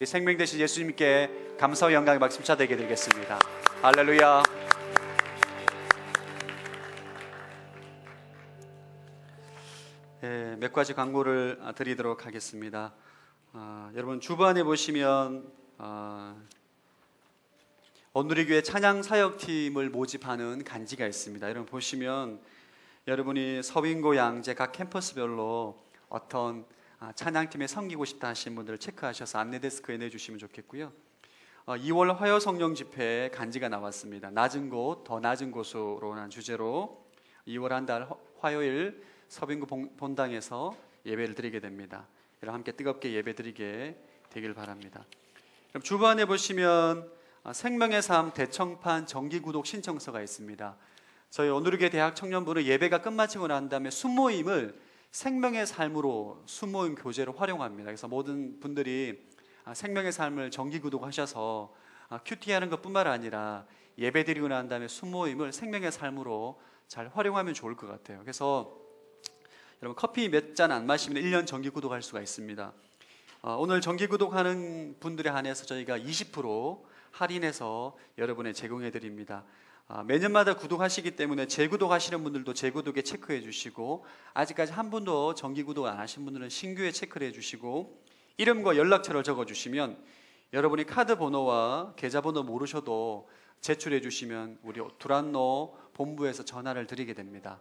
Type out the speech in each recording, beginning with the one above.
생명 되신 예수님께 감사와 영광의 박수 차대게 드리겠습니다. 할렐루야. 몇 가지 광고를 드리도록 하겠습니다. 여러분 주변에 보시면 온누리교회 찬양사역팀을 모집하는 간지가 있습니다. 여러분 보시면 여러분이 서빙고 양재 각 캠퍼스별로 어떤 찬양팀에 섬기고 싶다 하시는 분들을 체크하셔서 안내데스크에 내주시면 좋겠고요. 2월 화요 성령 집회에 간지가 나왔습니다. 낮은 곳, 더 낮은 곳으로라는 주제로 2월 한 달 화요일 서빙구 본당에서 예배를 드리게 됩니다. 여러분 함께 뜨겁게 예배 드리게 되길 바랍니다. 그럼 주변에 보시면 생명의 삶 대청판 정기구독 신청서가 있습니다. 저희 온누리교회 대학 청년부는 예배가 끝마치고 난 다음에 순모임을 생명의 삶으로 순모임 교제로 활용합니다. 그래서 모든 분들이 생명의 삶을 정기구독하셔서 큐티하는 것뿐만 아니라 예배 드리고 난 다음에 순모임을 생명의 삶으로 잘 활용하면 좋을 것 같아요. 그래서 여러분 커피 몇 잔 안 마시면 1년 정기구독할 수가 있습니다. 오늘 정기구독하는 분들에 한해서 저희가 20% 할인해서 여러분에 제공해 드립니다. 매년마다 구독하시기 때문에 재구독하시는 분들도 재구독에 체크해 주시고, 아직까지 한 분도 정기구독 안 하신 분들은 신규에 체크를 해 주시고, 이름과 연락처를 적어 주시면 여러분이 카드 번호와 계좌번호 모르셔도 제출해 주시면 우리 두란노 본부에서 전화를 드리게 됩니다.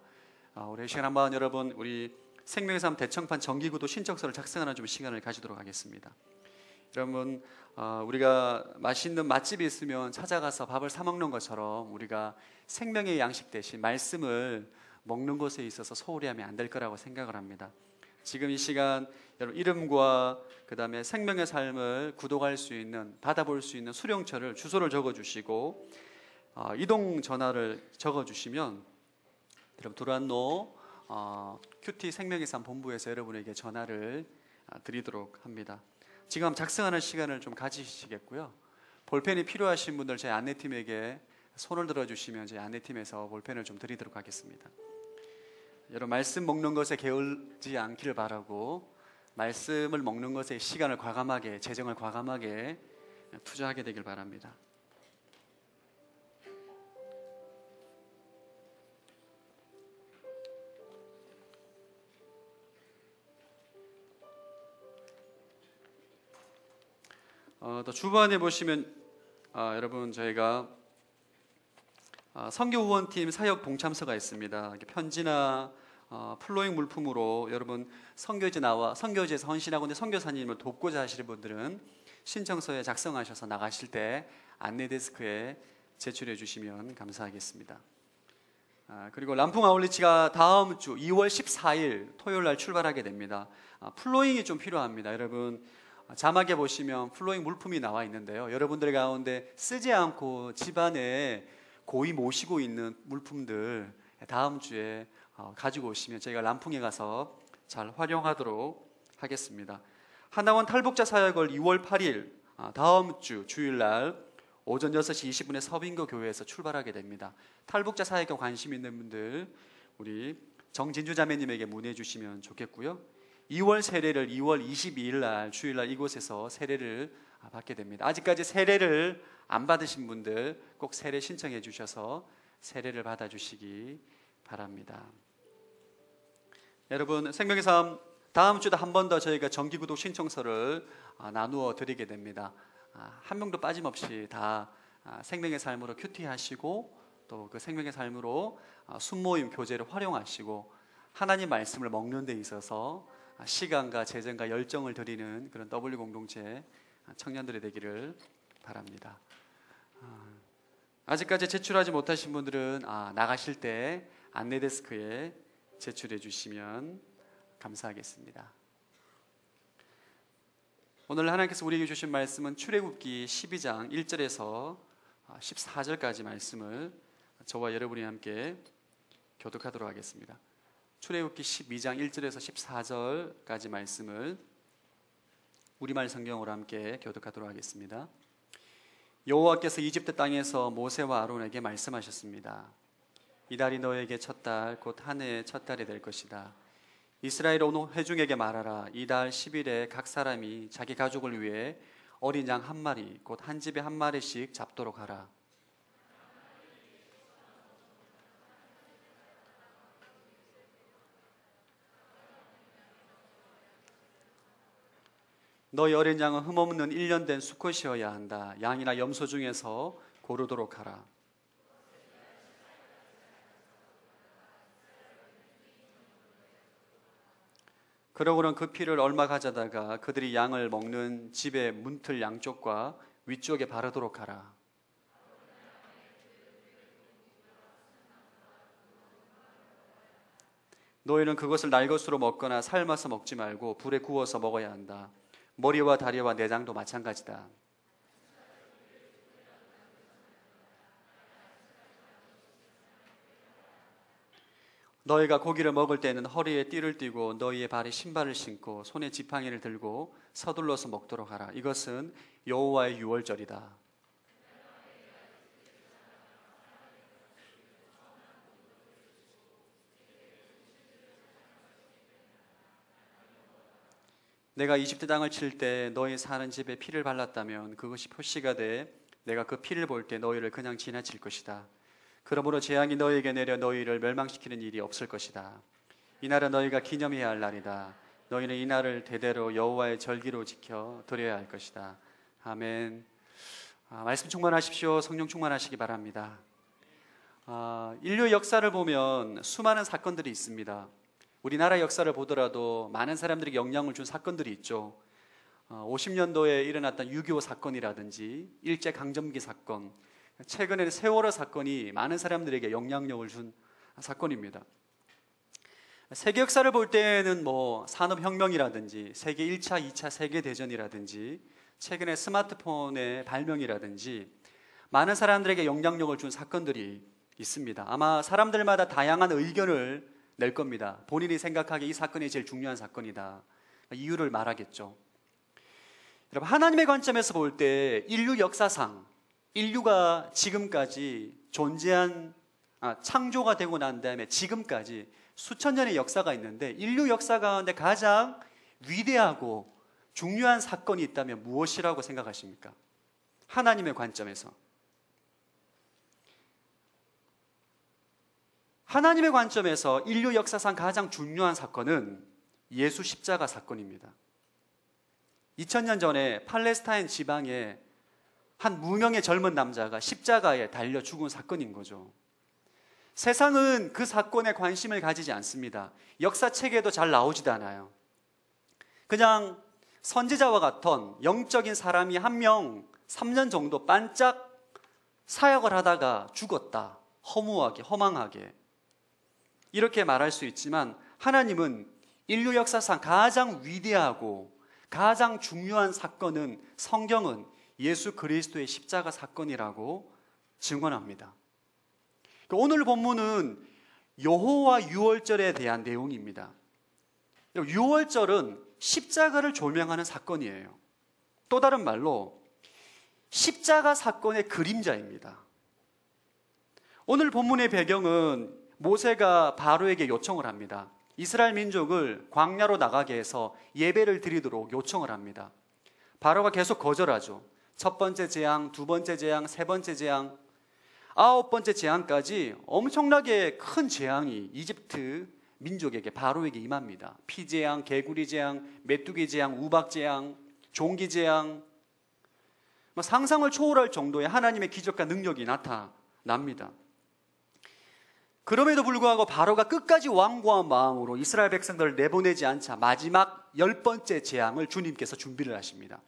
우리 시간 한번 여러분 우리 생명의 삶 대청판 정기구독 신청서를 작성하는 좀 시간을 가지도록 하겠습니다. 여러분 우리가 맛있는 맛집이 있으면 찾아가서 밥을 사 먹는 것처럼 우리가 생명의 양식 대신 말씀을 먹는 것에 있어서 소홀히 하면 안 될 거라고 생각을 합니다. 지금 이 시간 여러분 이름과 그 다음에 생명의 삶을 구독할 수 있는, 받아볼 수 있는 수령처를 주소를 적어주시고 이동 전화를 적어주시면 여러분 두란노 큐티 생명의 삶 본부에서 여러분에게 전화를 드리도록 합니다. 지금 작성하는 시간을 좀 가지시겠고요. 볼펜이 필요하신 분들 저희 안내팀에게 손을 들어주시면 저희 안내팀에서 볼펜을 좀 드리도록 하겠습니다. 여러분 말씀 먹는 것에 게을지 않기를 바라고, 말씀을 먹는 것에 시간을 과감하게, 재정을 과감하게 투자하게 되길 바랍니다. 또 주변에 보시면 여러분 저희가 선교 후원팀 사역 동참서가 있습니다. 편지나 플로잉 물품으로 여러분 선교지에서 헌신하고 있는 선교사님을 돕고자 하시는 분들은 신청서에 작성하셔서 나가실 때 안내데스크에 제출해 주시면 감사하겠습니다. 그리고 람풍 아울리치가 다음 주 2월 14일 토요일 날 출발하게 됩니다. 플로잉이 좀 필요합니다. 여러분 자막에 보시면 플로잉 물품이 나와 있는데요, 여러분들 가운데 쓰지 않고 집안에 고이 모시고 있는 물품들 다음 주에 가지고 오시면 저희가 람풍에 가서 잘 활용하도록 하겠습니다. 하나원 탈북자 사역을 2월 8일 다음 주 주일날 오전 6시 20분에 서빙고 교회에서 출발하게 됩니다. 탈북자 사역에 관심 있는 분들 우리 정진주 자매님에게 문의해 주시면 좋겠고요. 2월 세례를 2월 22일 날 주일날 이곳에서 세례를 받게 됩니다. 아직까지 세례를 안 받으신 분들 꼭 세례 신청해 주셔서 세례를 받아 주시기 바랍니다. 여러분 생명의 삶 다음 주도 한 번 더 저희가 정기구독 신청서를 나누어 드리게 됩니다. 한 명도 빠짐없이 다 생명의 삶으로 큐티하시고 또 그 생명의 삶으로 순모임 교제를 활용하시고 하나님 말씀을 먹는 데 있어서 시간과 재정과 열정을 드리는 그런 W 공동체 청년들이 되기를 바랍니다. 아직까지 제출하지 못하신 분들은 나가실 때 안내데스크에 제출해 주시면 감사하겠습니다. 오늘 하나님께서 우리에게 주신 말씀은 출애굽기 12장 1절에서 14절까지 말씀을 저와 여러분이 함께 교독하도록 하겠습니다. 출애굽기 12장 1절에서 14절까지 말씀을 우리말 성경으로 함께 교독하도록 하겠습니다. 여호와께서 이집트 땅에서 모세와 아론에게 말씀하셨습니다. 이달이 너에게 첫 달 곧 한 해의 첫 달이 될 것이다. 이스라엘 온 회중에게 말하라. 이달 10일에 각 사람이 자기 가족을 위해 어린 양 한 마리 곧 한 집에 한 마리씩 잡도록 하라. 너희 어린 양은 흠없는 1년 된 수컷이어야 한다. 양이나 염소 중에서 고르도록 하라. 그러고는 그 피를 얼마 가져다가 그들이 양을 먹는 집의 문틀 양쪽과 위쪽에 바르도록 하라. 너희는 그것을 날 것으로 먹거나 삶아서 먹지 말고 불에 구워서 먹어야 한다. 머리와 다리와 내장도 마찬가지다. 너희가 고기를 먹을 때는 허리에 띠를 띠고 너희의 발에 신발을 신고 손에 지팡이를 들고 서둘러서 먹도록 하라. 이것은 여호와의 유월절이다. 내가 이집트 땅을 칠 때 너희 사는 집에 피를 발랐다면 그것이 표시가 돼 내가 그 피를 볼 때 너희를 그냥 지나칠 것이다. 그러므로 재앙이 너희에게 내려 너희를 멸망시키는 일이 없을 것이다. 이날은 너희가 기념해야 할 날이다. 너희는 이 날을 대대로 여호와의 절기로 지켜 드려야 할 것이다. 아멘. 말씀 충만하십시오. 성령 충만하시기 바랍니다. 인류의 역사를 보면 수많은 사건들이 있습니다. 우리나라 역사를 보더라도 많은 사람들에게 영향을 준 사건들이 있죠. 50년도에 일어났던 6.25 사건이라든지 일제강점기 사건, 최근에는 세월호 사건이 많은 사람들에게 영향력을 준 사건입니다. 세계 역사를 볼 때는 산업혁명이라든지 세계 1차, 2차 세계대전이라든지 최근에 스마트폰의 발명이라든지 많은 사람들에게 영향력을 준 사건들이 있습니다. 아마 사람들마다 다양한 의견을 낼 겁니다. 본인이 생각하기에 이 사건이 제일 중요한 사건이다. 이유를 말하겠죠. 여러분, 하나님의 관점에서 볼 때 인류 역사상 인류가 지금까지 창조가 되고 난 다음에 지금까지 수천 년의 역사가 있는데 인류 역사 가운데 가장 위대하고 중요한 사건이 있다면 무엇이라고 생각하십니까? 하나님의 관점에서. 하나님의 관점에서 인류 역사상 가장 중요한 사건은 예수 십자가 사건입니다. 2000년 전에 팔레스타인 지방에 한 무명의 젊은 남자가 십자가에 달려 죽은 사건인 거죠. 세상은 그 사건에 관심을 가지지 않습니다. 역사책에도 잘 나오지도 않아요. 그냥 선지자와 같은 영적인 사람이 한 명 3년 정도 반짝 사역을 하다가 죽었다. 허무하게, 허망하게. 이렇게 말할 수 있지만 하나님은 인류 역사상 가장 위대하고 가장 중요한 사건은 성경은 예수 그리스도의 십자가 사건이라고 증언합니다. 오늘 본문은 여호와 유월절에 대한 내용입니다. 유월절은 십자가를 조명하는 사건이에요. 또 다른 말로 십자가 사건의 그림자입니다. 오늘 본문의 배경은 모세가 바로에게 요청을 합니다. 이스라엘 민족을 광야로 나가게 해서 예배를 드리도록 요청을 합니다. 바로가 계속 거절하죠. 첫 번째 재앙, 두 번째 재앙, 세 번째 재앙, 9번째 재앙까지 엄청나게 큰 재앙이 이집트 민족에게 바로에게 임합니다. 피재앙, 개구리 재앙, 메뚜기 재앙, 우박 재앙, 종기 재앙, 상상을 초월할 정도의 하나님의 기적과 능력이 나타납니다. 그럼에도 불구하고 바로가 끝까지 완고한 마음으로 이스라엘 백성들을 내보내지 않자 마지막 10번째 재앙을 주님께서 준비를 하십니다.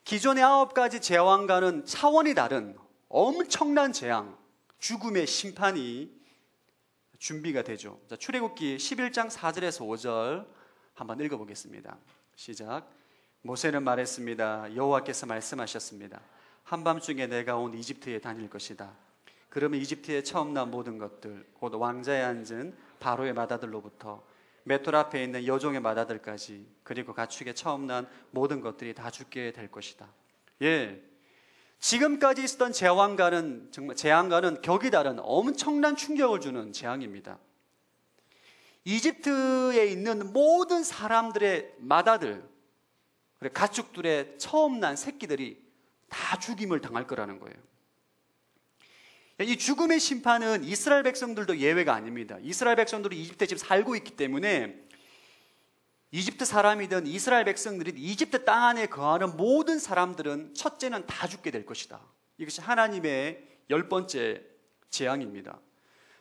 기존의 9가지 재앙과는 차원이 다른 엄청난 재앙, 죽음의 심판이 준비가 되죠. 출애굽기 11장 4절에서 5절 한번 읽어보겠습니다. 시작. 모세는 말했습니다. 여호와께서 말씀하셨습니다. 한밤중에 내가 온 이집트에 다닐 것이다. 그러면 이집트에 처음 난 모든 것들, 곧 왕자에 앉은 바로의 마다들로부터 맷돌 앞에 있는 여종의 마다들까지, 그리고 가축에 처음 난 모든 것들이 다 죽게 될 것이다. 지금까지 있었던 재앙과는 격이 다른 엄청난 충격을 주는 재앙입니다. 이집트에 있는 모든 사람들의 마다들, 그리고 가축들의 처음 난 새끼들이 다 죽임을 당할 거라는 거예요. 이 죽음의 심판은 이스라엘 백성들도 예외가 아닙니다. 이스라엘 백성들이 이집트에 지금 살고 있기 때문에 이집트 사람이든 이스라엘 백성들이 이집트 땅 안에 거하는 모든 사람들은 첫째는 다 죽게 될 것이다. 이것이 하나님의 10번째 재앙입니다.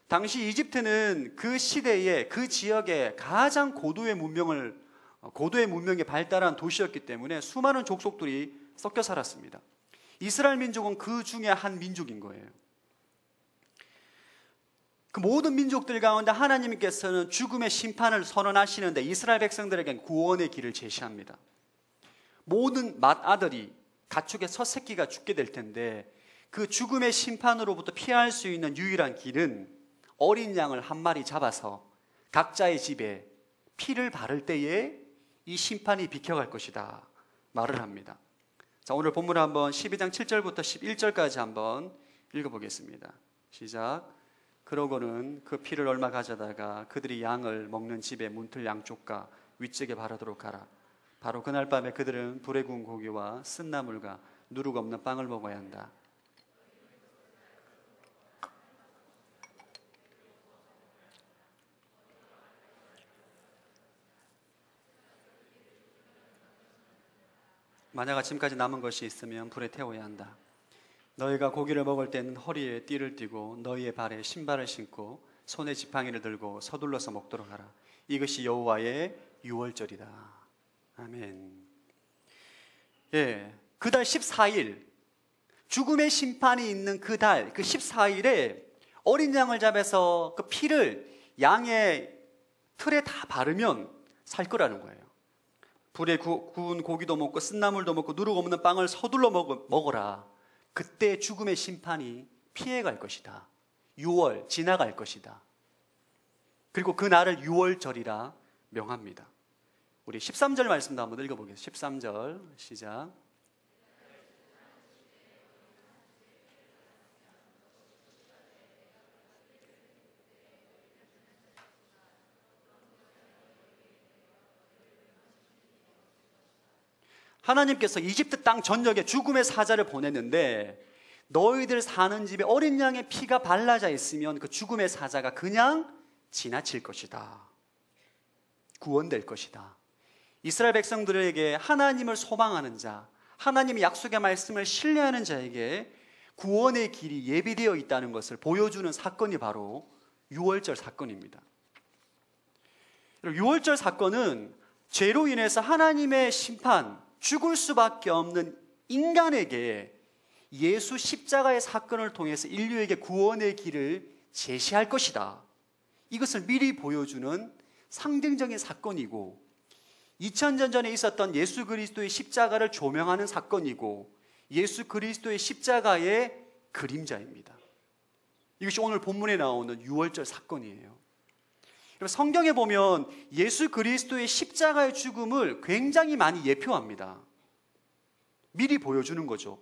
당시 이집트는 그 시대에 그 지역에 가장 고도의 문명에 발달한 도시였기 때문에 수많은 족속들이 섞여 살았습니다. 이스라엘 민족은 그 중에 한 민족인 거예요. 그 모든 민족들 가운데 하나님께서는 죽음의 심판을 선언하시는데 이스라엘 백성들에게는 구원의 길을 제시합니다. 모든 맏아들이 가축의 첫 새끼가 죽게 될 텐데 그 죽음의 심판으로부터 피할 수 있는 유일한 길은 어린 양을 한 마리 잡아서 각자의 집에 피를 바를 때에 이 심판이 비켜갈 것이다 말을 합니다. 자, 오늘 본문을 한번 12장 7절부터 11절까지 한번 읽어보겠습니다. 시작. 그러고는 그 피를 얼마 가져다가 그들이 양을 먹는 집의 문틀 양쪽과 위쪽에 바르도록 하라. 바로 그날 밤에 그들은 불에 구운 고기와 쓴나물과 누룩 없는 빵을 먹어야 한다. 만약 아침까지 남은 것이 있으면 불에 태워야 한다. 너희가 고기를 먹을 때는 허리에 띠를 띠고 너희의 발에 신발을 신고 손에 지팡이를 들고 서둘러서 먹도록 하라. 이것이 여호와의 유월절이다. 아멘. 예, 그달 14일 죽음의 심판이 있는 그달 그 14일에 어린 양을 잡아서 그 피를 양의 틀에 다 바르면 살 거라는 거예요. 불에 구운 고기도 먹고 쓴나물도 먹고 누룩 없는 빵을 서둘러 먹어라. 그때 죽음의 심판이 피해갈 것이다. 6월 지나갈 것이다. 그리고 그 날을 6월절이라 명합니다. 우리 13절 말씀도 한번 읽어보겠습니다. 13절 시작. 하나님께서 이집트 땅 전역에 죽음의 사자를 보냈는데 너희들 사는 집에 어린 양의 피가 발라져 있으면 그 죽음의 사자가 그냥 지나칠 것이다. 구원될 것이다. 이스라엘 백성들에게 하나님을 소망하는 자, 하나님의 약속의 말씀을 신뢰하는 자에게 구원의 길이 예비되어 있다는 것을 보여주는 사건이 바로 유월절 사건입니다. 6월절 사건은 죄로 인해서 하나님의 심판, 죽을 수밖에 없는 인간에게 예수 십자가의 사건을 통해서 인류에게 구원의 길을 제시할 것이다. 이것을 미리 보여주는 상징적인 사건이고 2000년 전에 있었던 예수 그리스도의 십자가를 조명하는 사건이고 예수 그리스도의 십자가의 그림자입니다. 이것이 오늘 본문에 나오는 유월절 사건이에요. 성경에 보면 예수 그리스도의 십자가의 죽음을 굉장히 많이 예표합니다. 미리 보여주는 거죠.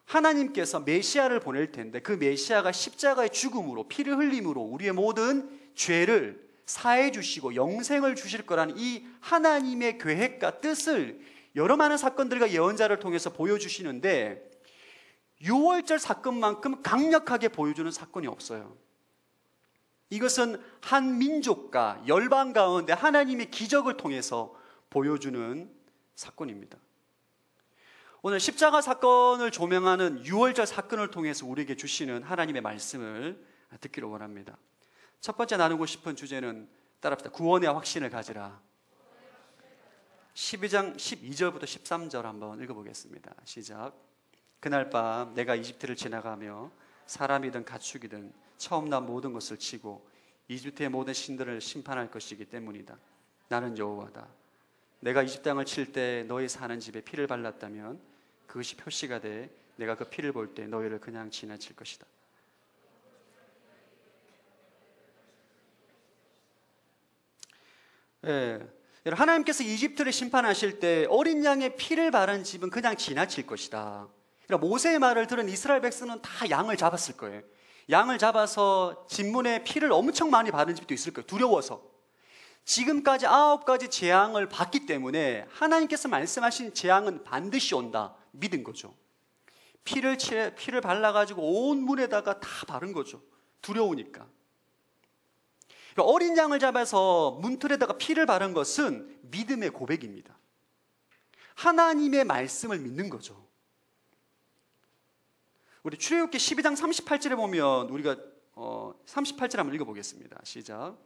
하나님께서 메시아를 보낼 텐데 그 메시아가 십자가의 죽음으로 피를 흘림으로 우리의 모든 죄를 사해 주시고 영생을 주실 거라는 이 하나님의 계획과 뜻을 여러 많은 사건들과 예언자를 통해서 보여주시는데 유월절 사건만큼 강력하게 보여주는 사건이 없어요. 이것은 한 민족과 열방 가운데 하나님의 기적을 통해서 보여주는 사건입니다. 오늘 십자가 사건을 조명하는 유월절 사건을 통해서 우리에게 주시는 하나님의 말씀을 듣기를 원합니다. 첫 번째 나누고 싶은 주제는 따라합시다. 구원의 확신을 가지라. 12장 12절부터 13절 한번 읽어보겠습니다. 시작. 그날 밤 내가 이집트를 지나가며 사람이든 가축이든 처음 난 모든 것을 치고 이집트의 모든 신들을 심판할 것이기 때문이다. 나는 여호와다. 내가 이집트 땅을 칠 때 너희 사는 집에 피를 발랐다면 그것이 표시가 돼 내가 그 피를 볼 때 너희를 그냥 지나칠 것이다. 하나님께서 이집트를 심판하실 때 어린 양의 피를 바른 집은 그냥 지나칠 것이다. 그러니까 모세의 말을 들은 이스라엘 백성은 다 양을 잡았을 거예요. 양을 잡아서 진문에 피를 엄청 많이 바른 집도 있을 거예요. 두려워서. 지금까지 9가지 재앙을 봤기 때문에 하나님께서 말씀하신 재앙은 반드시 온다 믿은 거죠. 피를 발라가지고 온 문에다가 다 바른 거죠. 두려우니까. 어린 양을 잡아서 문틀에다가 피를 바른 것은 믿음의 고백입니다. 하나님의 말씀을 믿는 거죠. 우리 출애굽기 12장 38절에 보면 우리가 38절 한번 읽어보겠습니다. 시작.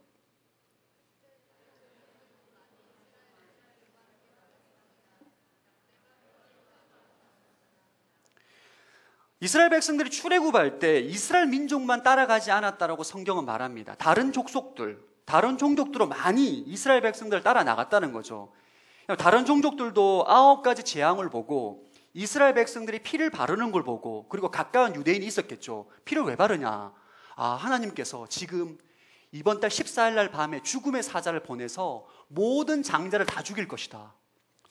이스라엘 백성들이 출애굽할 때 이스라엘 민족만 따라가지 않았다라고 성경은 말합니다. 다른 족속들, 다른 종족들로 많이 이스라엘 백성들을 따라 나갔다는 거죠. 다른 종족들도 9가지 재앙을 보고 이스라엘 백성들이 피를 바르는 걸 보고, 그리고 가까운 유대인이 있었겠죠. 피를 왜 바르냐? 하나님께서 지금 이번 달 14일 날 밤에 죽음의 사자를 보내서 모든 장자를 다 죽일 것이다.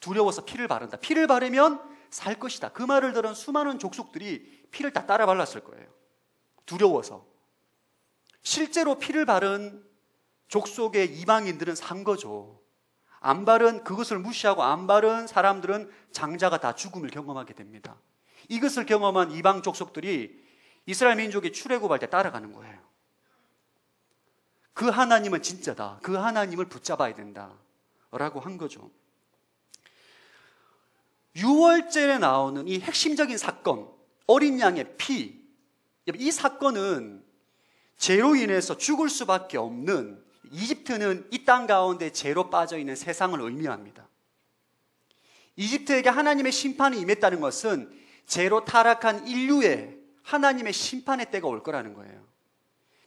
두려워서 피를 바른다. 피를 바르면 살 것이다. 그 말을 들은 수많은 족속들이 피를 다 따라 발랐을 거예요. 두려워서. 실제로 피를 바른 족속의 이방인들은 산 거죠. 안 바른, 그것을 무시하고 안 바른 사람들은 장자가 다 죽음을 경험하게 됩니다. 이것을 경험한 이방 족속들이 이스라엘 민족이 출애굽할 때 따라가는 거예요. 그 하나님은 진짜다. 그 하나님을 붙잡아야 된다 라고 한 거죠. 6월절에 나오는 이 핵심적인 사건, 어린 양의 피, 이 사건은 죄로 인해서 죽을 수밖에 없는, 이집트는 이 땅 가운데 죄로 빠져있는 세상을 의미합니다. 이집트에게 하나님의 심판이 임했다는 것은 죄로 타락한 인류에 하나님의 심판의 때가 올 거라는 거예요.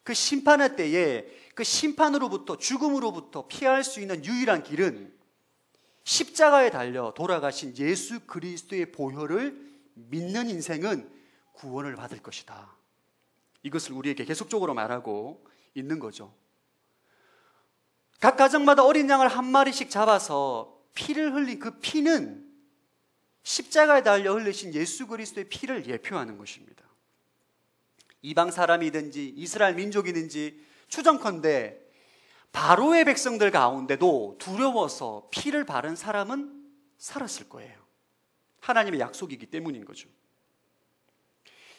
그 심판의 때에 그 심판으로부터, 죽음으로부터 피할 수 있는 유일한 길은 십자가에 달려 돌아가신 예수 그리스도의 보혈을 믿는 인생은 구원을 받을 것이다. 이것을 우리에게 계속적으로 말하고 있는 거죠. 각 가정마다 어린 양을 한 마리씩 잡아서 피를 흘린 그 피는 십자가에 달려 흘리신 예수 그리스도의 피를 예표하는 것입니다. 이방 사람이든지 이스라엘 민족이든지 추정컨대 바로의 백성들 가운데도 두려워서 피를 바른 사람은 살았을 거예요. 하나님의 약속이기 때문인 거죠.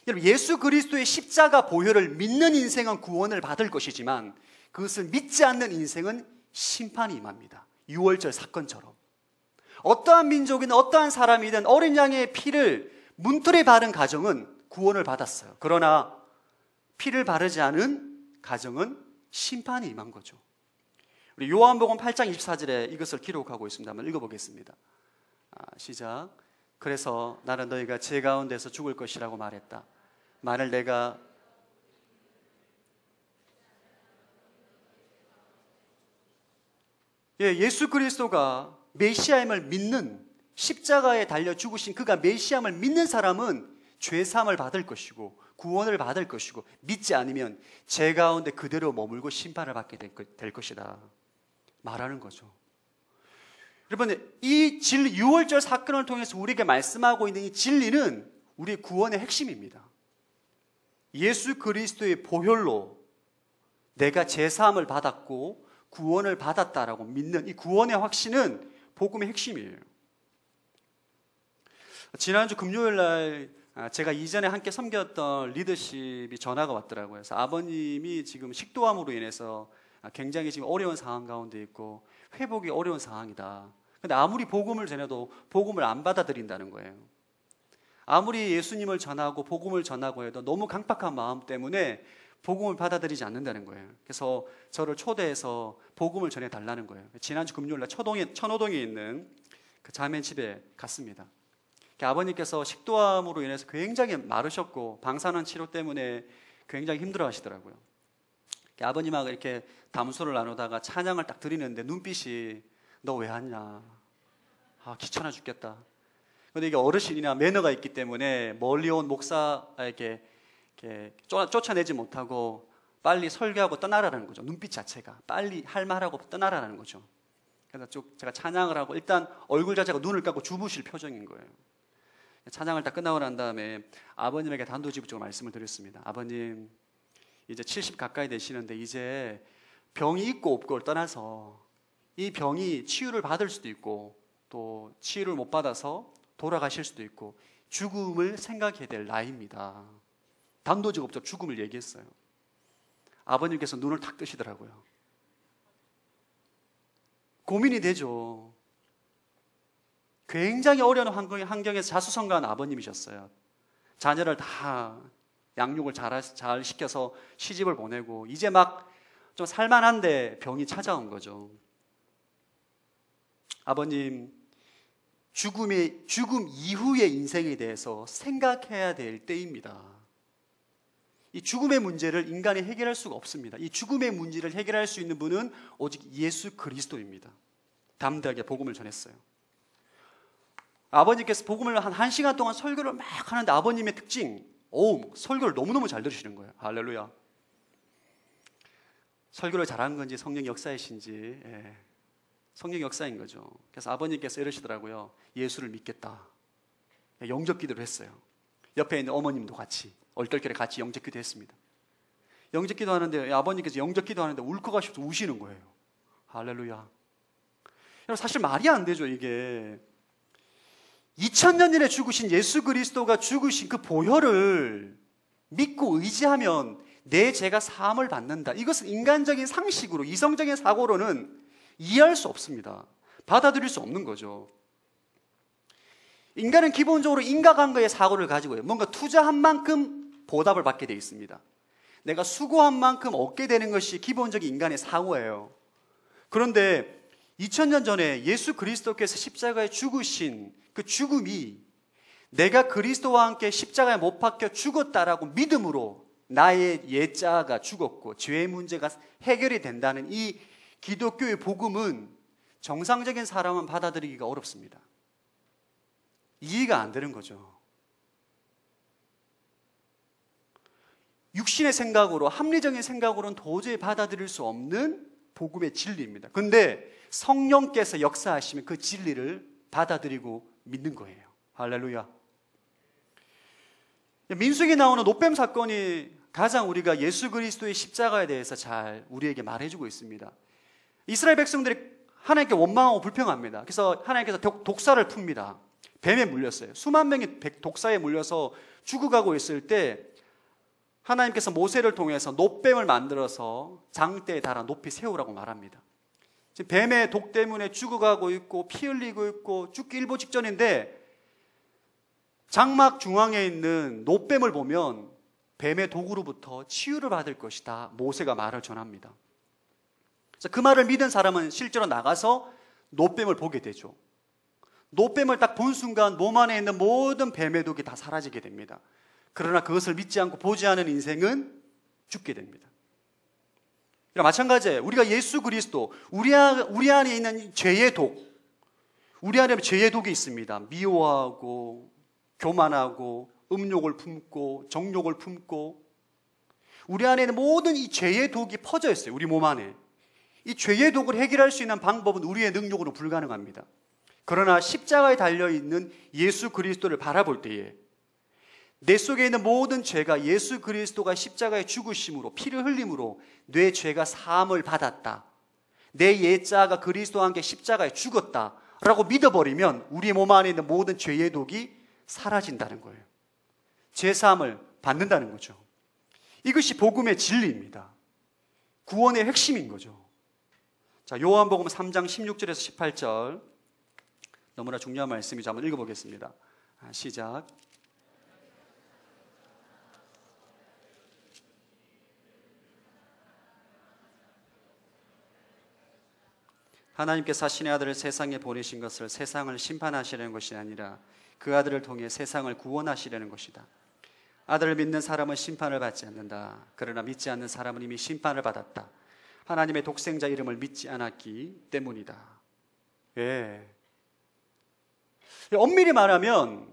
여러분, 예수 그리스도의 십자가 보혈을 믿는 인생은 구원을 받을 것이지만 그것을 믿지 않는 인생은 심판이 임합니다. 6월절 사건처럼. 어떠한 민족이든 어떠한 사람이든 어린 양의 피를 문틀에 바른 가정은 구원을 받았어요. 그러나 피를 바르지 않은 가정은 심판이 임한 거죠. 우리 요한복음 8장 24절에 이것을 기록하고 있습니다. 한번 읽어보겠습니다. 시작. 그래서 나는 너희가 죄 가운데서 죽을 것이라고 말했다. 만일 내가 예수 그리스도가 메시아임을 믿는, 십자가에 달려 죽으신 그가 메시아임을 믿는 사람은 죄사함을 받을 것이고 구원을 받을 것이고, 믿지 않으면 죄 가운데 그대로 머물고 심판을 받게 될 것이다 말하는 거죠. 여러분, 이 진리, 6월절 사건을 통해서 우리에게 말씀하고 있는 이 진리는 우리의 구원의 핵심입니다. 예수 그리스도의 보혈로 내가 죄사함을 받았고 구원을 받았다라고 믿는 이 구원의 확신은 복음의 핵심이에요. 지난주 금요일 날 제가 이전에 함께 섬겼던 리더십이 전화가 왔더라고요. 그래서 아버님이 지금 식도암으로 인해서 굉장히 지금 어려운 상황 가운데 있고 회복이 어려운 상황이다. 근데 아무리 복음을 전해도 복음을 안 받아들인다는 거예요. 아무리 예수님을 전하고 복음을 전하고 해도 너무 강팍한 마음 때문에 복음을 받아들이지 않는다는 거예요. 그래서 저를 초대해서 복음을 전해달라는 거예요. 지난주 금요일 날 천호동에 있는 그 자매 집에 갔습니다. 아버님께서 식도암으로 인해서 굉장히 마르셨고 방사능 치료 때문에 굉장히 힘들어 하시더라고요. 아버님하고 이렇게 담소를 나누다가 찬양을 딱 드리는데 눈빛이 너 왜 왔냐? 귀찮아 죽겠다. 근데 이게 어르신이나 매너가 있기 때문에 멀리 온 목사에게 쫓아내지 못하고 빨리 설교하고 떠나라는 거죠. 눈빛 자체가 빨리 할 말하고 떠나라는 거죠. 그래서 쭉 제가 찬양을 하고 일단 얼굴 자체가 눈을 감고 주무실 표정인 거예요. 찬양을 다 끝나고 난 다음에 아버님에게 단도직입적으로 말씀을 드렸습니다. 아버님, 이제 70 가까이 되시는데 이제 병이 있고 없고를 떠나서 이 병이 치유를 받을 수도 있고 또 치유를 못 받아서 돌아가실 수도 있고 죽음을 생각해야 될 나이입니다. 단도직입적으로 죽음을 얘기했어요. 아버님께서 눈을 탁 뜨시더라고요. 고민이 되죠. 굉장히 어려운 환경에서 자수성가한 아버님이셨어요. 자녀를 다 양육을 잘 시켜서 시집을 보내고 이제 막 좀 살만한데 병이 찾아온 거죠. 아버님, 죽음 이후의 인생에 대해서 생각해야 될 때입니다. 이 죽음의 문제를 인간이 해결할 수가 없습니다. 이 죽음의 문제를 해결할 수 있는 분은 오직 예수 그리스도입니다. 담대하게 복음을 전했어요. 아버님께서 복음을 한 1시간 동안 설교를 막 하는데 아버님의 특징, 설교를 너무너무 잘 들으시는 거예요. 할렐루야. 설교를 잘한 건지 성령 역사이신지, 성령 역사인 거죠. 그래서 아버님께서 이러시더라고요. 예수를 믿겠다. 영접 기도를 했어요. 옆에 있는 어머님도 같이 얼떨결에 같이 영접 기도 했습니다. 영접 기도 하는데 아버님께서 영접 기도 하는데 울컥하셔서 우시는 거예요. 할렐루야. 사실 말이 안 되죠. 이게 2000년 전에 죽으신 예수 그리스도가 죽으신 그 보혈을 믿고 의지하면 내 죄가 사함을 받는다. 이것은 인간적인 상식으로, 이성적인 사고로는 이해할 수 없습니다. 받아들일 수 없는 거죠. 인간은 기본적으로 인과관계의 사고를 가지고요. 뭔가 투자한 만큼 보답을 받게 되어 있습니다. 내가 수고한 만큼 얻게 되는 것이 기본적인 인간의 사고예요. 그런데 2000년 전에 예수 그리스도께서 십자가에 죽으신 그 죽음이 내가 그리스도와 함께 십자가에 못 박혀 죽었다라고 믿음으로 나의 옛자가 죽었고 죄의 문제가 해결이 된다는 이 기독교의 복음은 정상적인 사람은 받아들이기가 어렵습니다. 이해가 안 되는 거죠. 육신의 생각으로, 합리적인 생각으로는 도저히 받아들일 수 없는 복음의 진리입니다. 그런데 성령께서 역사하시면 그 진리를 받아들이고 믿는 거예요. 할렐루야. 민수기에 나오는 놋뱀 사건이 가장 우리가 예수 그리스도의 십자가에 대해서 잘 우리에게 말해주고 있습니다. 이스라엘 백성들이 하나님께 원망하고 불평합니다. 그래서 하나님께서 독사를 풉니다. 뱀에 물렸어요. 수만 명이 독사에 물려서 죽어가고 있을 때 하나님께서 모세를 통해서 놋뱀을 만들어서 장대에 달아 높이 세우라고 말합니다. 지금 뱀의 독 때문에 죽어가고 있고 피 흘리고 있고 죽기 일보 직전인데 장막 중앙에 있는 놋뱀을 보면 뱀의 독으로부터 치유를 받을 것이다. 모세가 말을 전합니다. 그래서 그 말을 믿은 사람은 실제로 나가서 놋뱀을 보게 되죠. 놋뱀을 딱 본 순간 몸 안에 있는 모든 뱀의 독이 다 사라지게 됩니다. 그러나 그것을 믿지 않고 보지 않은 인생은 죽게 됩니다. 마찬가지예요. 우리가 예수 그리스도, 우리 안에 있는 죄의 독, 우리 안에 죄의 독이 있습니다. 미워하고 교만하고 음욕을 품고 정욕을 품고 우리 안에 있는 모든 이 죄의 독이 퍼져 있어요. 우리 몸 안에. 이 죄의 독을 해결할 수 있는 방법은 우리의 능력으로 불가능합니다. 그러나 십자가에 달려있는 예수 그리스도를 바라볼 때에 내 속에 있는 모든 죄가 예수 그리스도가 십자가에 죽으심으로 피를 흘림으로 내 죄가 사함을 받았다. 내 옛자가 그리스도와 함께 십자가에 죽었다 라고 믿어버리면 우리 몸 안에 있는 모든 죄의 독이 사라진다는 거예요. 죄사함을 받는다는 거죠. 이것이 복음의 진리입니다. 구원의 핵심인 거죠. 자, 요한복음 3장 16절에서 18절 너무나 중요한 말씀이죠. 한번 읽어보겠습니다. 시작. 하나님께서 신의 아들을 세상에 보내신 것을 세상을 심판하시려는 것이 아니라 그 아들을 통해 세상을 구원하시려는 것이다. 아들을 믿는 사람은 심판을 받지 않는다. 그러나 믿지 않는 사람은 이미 심판을 받았다. 하나님의 독생자 이름을 믿지 않았기 때문이다. 예. 엄밀히 말하면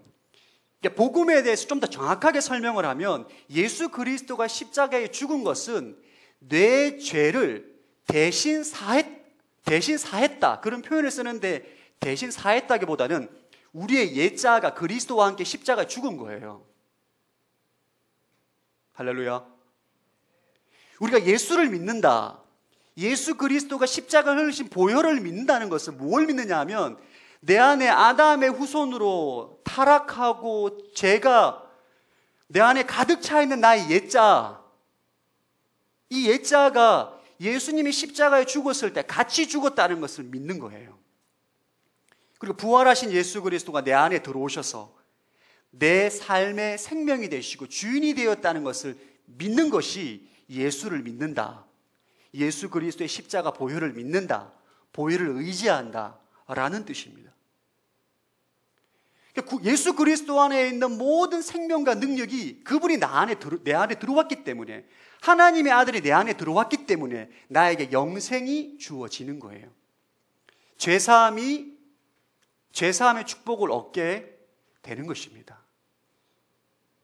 복음에 대해서 좀 더 정확하게 설명을 하면 예수 그리스도가 십자가에 죽은 것은 내 죄를 대신 사했다 그런 표현을 쓰는데 대신 사했다기보다는 우리의 옛자가 그리스도와 함께 십자가에 죽은 거예요. 할렐루야. 우리가 예수를 믿는다. 예수 그리스도가 십자가를 흘리신 보혈을 믿는다는 것은 뭘 믿느냐 하면 내 안에 아담의 후손으로 타락하고 죄가 내 안에 가득 차 있는 나의 옛자, 이 옛자가 예수님이 십자가에 죽었을 때 같이 죽었다는 것을 믿는 거예요. 그리고 부활하신 예수 그리스도가 내 안에 들어오셔서 내 삶의 생명이 되시고 주인이 되었다는 것을 믿는 것이 예수를 믿는다. 예수 그리스도의 십자가 보혈을 믿는다. 보혈을 의지한다 라는 뜻입니다. 예수 그리스도 안에 있는 모든 생명과 능력이 그분이 내 안에 들어왔기 때문에, 하나님의 아들이 내 안에 들어왔기 때문에 나에게 영생이 주어지는 거예요. 죄사함의 축복을 얻게 되는 것입니다.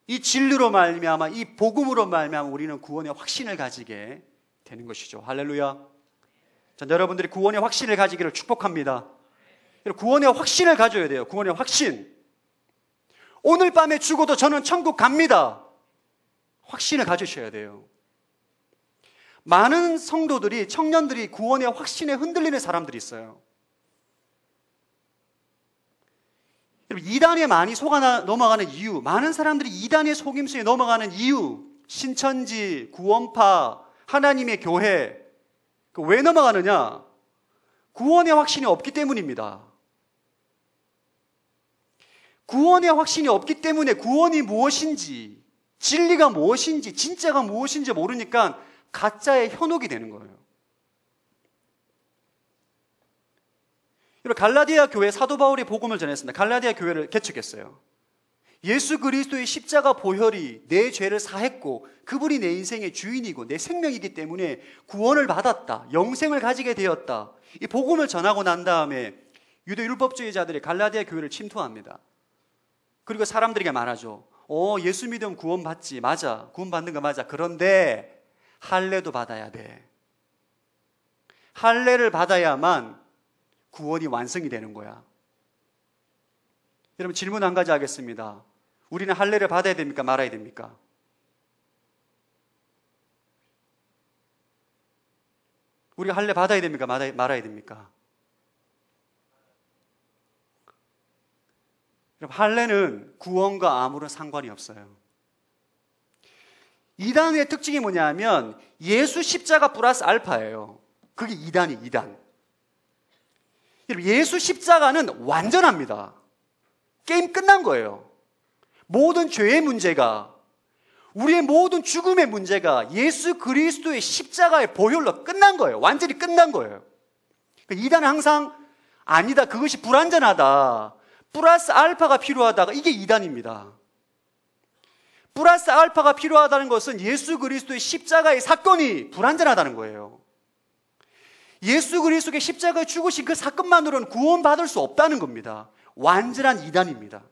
이 진리로 말미암아, 이 복음으로 말미암아 우리는 구원의 확신을 가지게 되는 것이죠. 할렐루야. 자, 여러분들이 구원의 확신을 가지기를 축복합니다. 구원의 확신을 가져야 돼요. 구원의 확신. 오늘 밤에 죽어도 저는 천국 갑니다. 확신을 가지셔야 돼요. 많은 성도들이, 청년들이 구원의 확신에 흔들리는 사람들이 있어요. 이단에 많이 넘어가는 이유, 많은 사람들이 이단의 속임수에 넘어가는 이유, 신천지, 구원파, 하나님의 교회, 왜 넘어가느냐? 구원의 확신이 없기 때문입니다. 구원의 확신이 없기 때문에 구원이 무엇인지, 진리가 무엇인지, 진짜가 무엇인지 모르니까 가짜의 현혹이 되는 거예요. 갈라디아 교회 사도 바울이 복음을 전했습니다. 갈라디아 교회를 개척했어요. 예수 그리스도의 십자가 보혈이 내 죄를 사했고 그분이 내 인생의 주인이고 내 생명이기 때문에 구원을 받았다, 영생을 가지게 되었다, 이 복음을 전하고 난 다음에 유대 율법주의자들이 갈라디아 교회를 침투합니다. 그리고 사람들에게 말하죠. 예수 믿으면 구원 받지. 맞아, 구원 받는 거 맞아. 그런데 할례도 받아야 돼. 할례를 받아야만 구원이 완성이 되는 거야. 여러분, 질문 한 가지 하겠습니다. 우리는 할례를 받아야 됩니까? 말아야 됩니까? 우리가 할례 받아야 됩니까? 말아야 됩니까? 여러분, 할례는 구원과 아무런 상관이 없어요. 이단의 특징이 뭐냐면 예수 십자가 플러스 알파예요. 그게 이단이 이단. 여러분, 예수 십자가는 완전합니다. 게임 끝난 거예요. 모든 죄의 문제가, 우리의 모든 죽음의 문제가 예수 그리스도의 십자가의 보혈로 끝난 거예요. 완전히 끝난 거예요. 이단은 항상 아니다, 그것이 불완전하다, 플러스 알파가 필요하다가, 이게 이단입니다. 플러스 알파가 필요하다는 것은 예수 그리스도의 십자가의 사건이 불완전하다는 거예요. 예수 그리스도의 십자가에 죽으신 그 사건만으로는 구원받을 수 없다는 겁니다. 완전한 이단입니다.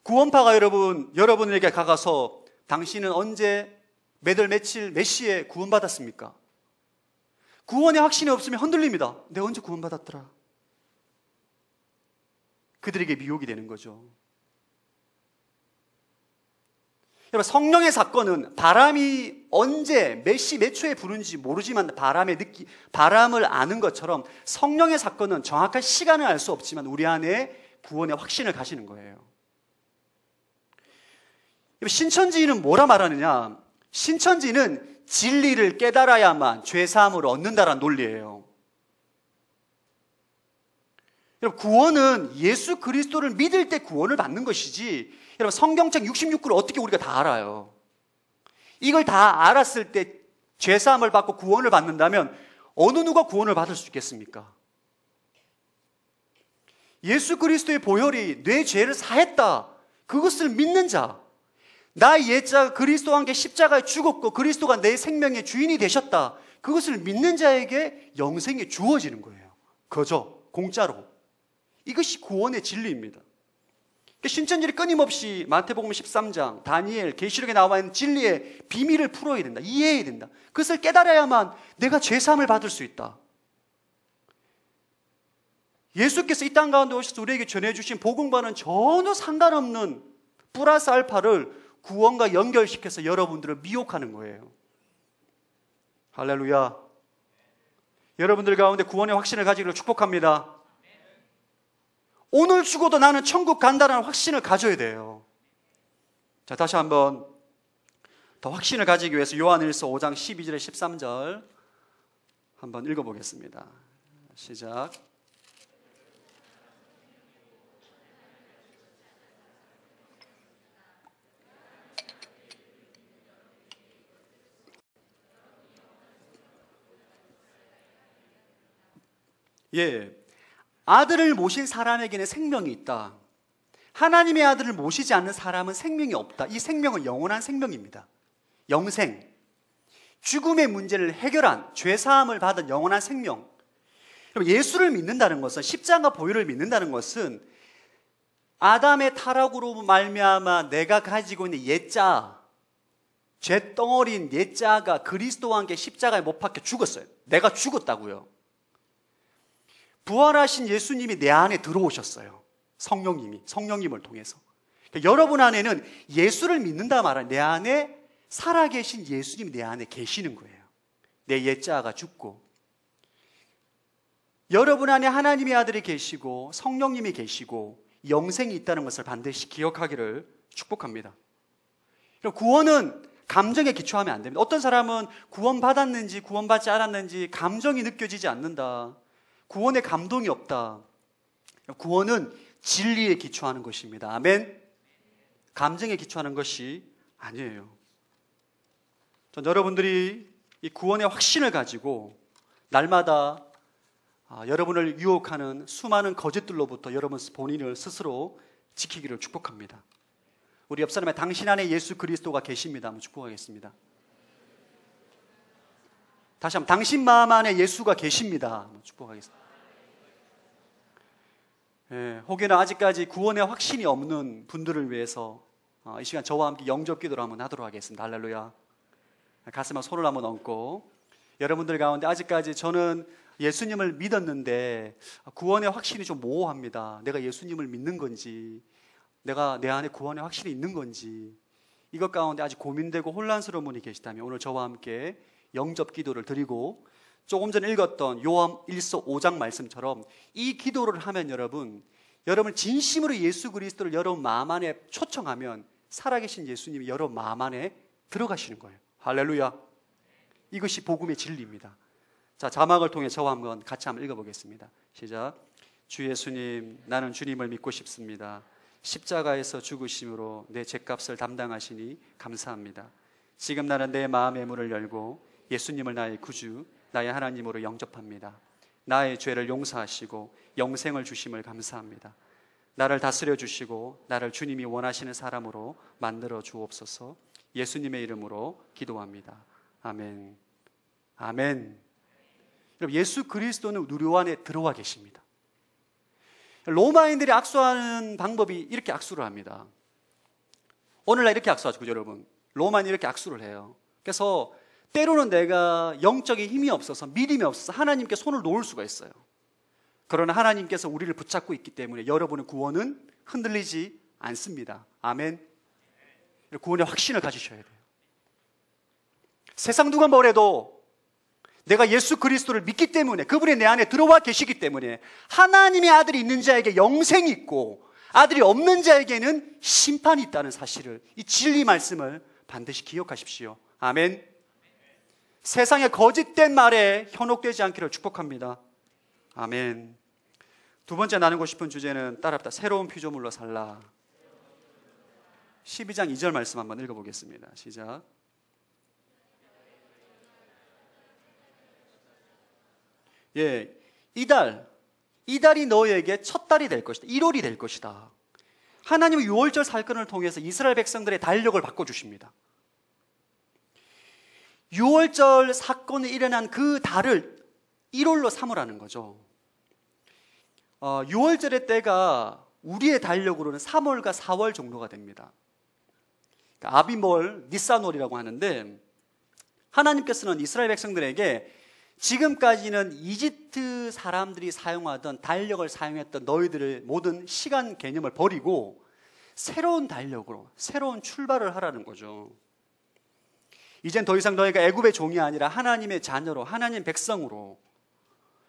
구원파가 여러분에게 가서 당신은 언제, 몇 월, 며칠, 몇 시에 구원받았습니까? 구원의 확신이 없으면 흔들립니다. 내가 언제 구원받았더라? 그들에게 미혹이 되는 거죠. 여러분, 성령의 사건은 바람이 언제, 몇 시, 몇 초에 부는지 모르지만 바람을 아는 것처럼 성령의 사건은 정확한 시간을 알 수 없지만 우리 안에 구원의 확신을 가지는 거예요. 신천지는 뭐라 말하느냐? 신천지는 진리를 깨달아야만 죄사함을 얻는다라는 논리예요. 여러분, 구원은 예수 그리스도를 믿을 때 구원을 받는 것이지, 여러분, 성경책 66구를 어떻게 우리가 다 알아요? 이걸 다 알았을 때 죄사함을 받고 구원을 받는다면 어느 누가 구원을 받을 수 있겠습니까? 예수 그리스도의 보혈이 내 죄를 사했다, 그것을 믿는 자, 나의 옛자가 그리스도와 함께 십자가에 죽었고 그리스도가 내 생명의 주인이 되셨다, 그것을 믿는 자에게 영생이 주어지는 거예요. 그저 공짜로. 이것이 구원의 진리입니다. 신천지를 끊임없이 마태복음 13장, 다니엘, 계시록에 나와 있는 진리의 비밀을 풀어야 된다, 이해해야 된다. 그것을 깨달아야만 내가 죄사함을 받을 수 있다. 예수께서 이 땅 가운데 오셔서 우리에게 전해주신 복음과는 전혀 상관없는 플러스 알파를 구원과 연결시켜서 여러분들을 미혹하는 거예요. 할렐루야. 여러분들 가운데 구원의 확신을 가지기를 축복합니다. 오늘 죽어도 나는 천국 간다는 확신을 가져야 돼요. 자, 다시 한번 더 확신을 가지기 위해서 요한일서 5장 12절에 13절 한번 읽어보겠습니다. 시작. 예, 아들을 모신 사람에게는 생명이 있다. 하나님의 아들을 모시지 않는 사람은 생명이 없다. 이 생명은 영원한 생명입니다. 영생, 죽음의 문제를 해결한, 죄사함을 받은 영원한 생명. 예수를 믿는다는 것은, 십자가 보혈을 믿는다는 것은 아담의 타락으로 말미암아 내가 가지고 있는 옛자, 죄덩어리인 옛자가 그리스도와 함께 십자가에 못 박혀 죽었어요. 내가 죽었다고요. 부활하신 예수님이 내 안에 들어오셨어요. 성령님을 통해서. 그러니까 여러분 안에는 예수를 믿는다 말하는, 내 안에 살아계신 예수님이 내 안에 계시는 거예요. 내 옛자가 죽고, 여러분 안에 하나님의 아들이 계시고 성령님이 계시고 영생이 있다는 것을 반드시 기억하기를 축복합니다. 구원은 감정에 기초하면 안 됩니다. 어떤 사람은 구원받았는지 구원받지 않았는지 감정이 느껴지지 않는다, 구원의 감동이 없다. 구원은 진리에 기초하는 것입니다. 아멘. 감정에 기초하는 것이 아니에요. 전 여러분들이 이 구원의 확신을 가지고 날마다 여러분을 유혹하는 수많은 거짓들로부터 여러분 본인을 스스로 지키기를 축복합니다. 우리 옆 사람에 당신 안에 예수 그리스도가 계십니다. 한번 축복하겠습니다. 다시 한번 당신 마음 안에 예수가 계십니다. 한번 축복하겠습니다. 예, 혹여나 아직까지 구원의 확신이 없는 분들을 위해서 이 시간 저와 함께 영접 기도를 한번 하도록 하겠습니다. 할렐루야. 가슴에 손을 한번 얹고, 여러분들 가운데 아직까지 저는 예수님을 믿었는데 구원의 확신이 좀 모호합니다. 내가 예수님을 믿는 건지, 내가 내 안에 구원의 확신이 있는 건지, 이것 가운데 아직 고민되고 혼란스러운 분이 계시다면 오늘 저와 함께 영접 기도를 드리고, 조금 전에 읽었던 요한일서 5장 말씀처럼 이 기도를 하면 여러분 진심으로 예수 그리스도를 여러분 마음 안에 초청하면 살아계신 예수님이 여러분 마음 안에 들어가시는 거예요. 할렐루야. 이것이 복음의 진리입니다. 자, 자막을 통해 저와 한번 같이 한번 읽어보겠습니다. 시작. 주 예수님, 나는 주님을 믿고 싶습니다. 십자가에서 죽으심으로 내 죄값을 담당하시니 감사합니다. 지금 나는 내 마음의 문을 열고 예수님을 나의 구주, 나의 하나님으로 영접합니다. 나의 죄를 용서하시고 영생을 주심을 감사합니다. 나를 다스려 주시고 나를 주님이 원하시는 사람으로 만들어 주옵소서. 예수님의 이름으로 기도합니다. 아멘. 아멘. 여러분, 예수 그리스도는 우리 안에 들어와 계십니다. 로마인들이 악수하는 방법이 이렇게 악수를 합니다. 오늘날 이렇게 악수하죠, 여러분. 로마인이 이렇게 악수를 해요. 그래서 때로는 내가 영적인 힘이 없어서, 믿음이 없어서 하나님께 손을 놓을 수가 있어요. 그러나 하나님께서 우리를 붙잡고 있기 때문에 여러분의 구원은 흔들리지 않습니다. 아멘. 구원의 확신을 가지셔야 돼요. 세상 누가 뭐래도 내가 예수 그리스도를 믿기 때문에, 그분이 내 안에 들어와 계시기 때문에 하나님의 아들이 있는 자에게 영생이 있고 아들이 없는 자에게는 심판이 있다는 사실을, 이 진리 말씀을 반드시 기억하십시오. 아멘. 세상의 거짓된 말에 현혹되지 않기를 축복합니다. 아멘. 두 번째 나누고 싶은 주제는 따라합니다. 새로운 피조물로 살라. 12장 2절 말씀 한번 읽어보겠습니다. 시작. 예, 이달이 너에게 첫 달이 될 것이다. 1월이 될 것이다. 하나님은 6월절 사건을 통해서 이스라엘 백성들의 달력을 바꿔주십니다. 6월절 사건이 일어난 그 달을 1월로 삼으라는 거죠. 6월절의 때가 우리의 달력으로는 3월과 4월 정도가 됩니다. 그러니까 아비몰, 니산월이라고 하는데, 하나님께서는 이스라엘 백성들에게 지금까지는 이집트 사람들이 사용하던 달력을 사용했던 너희들의 모든 시간 개념을 버리고 새로운 달력으로 새로운 출발을 하라는 거죠. 이젠 더 이상 너희가 애굽의 종이 아니라 하나님의 자녀로, 하나님 백성으로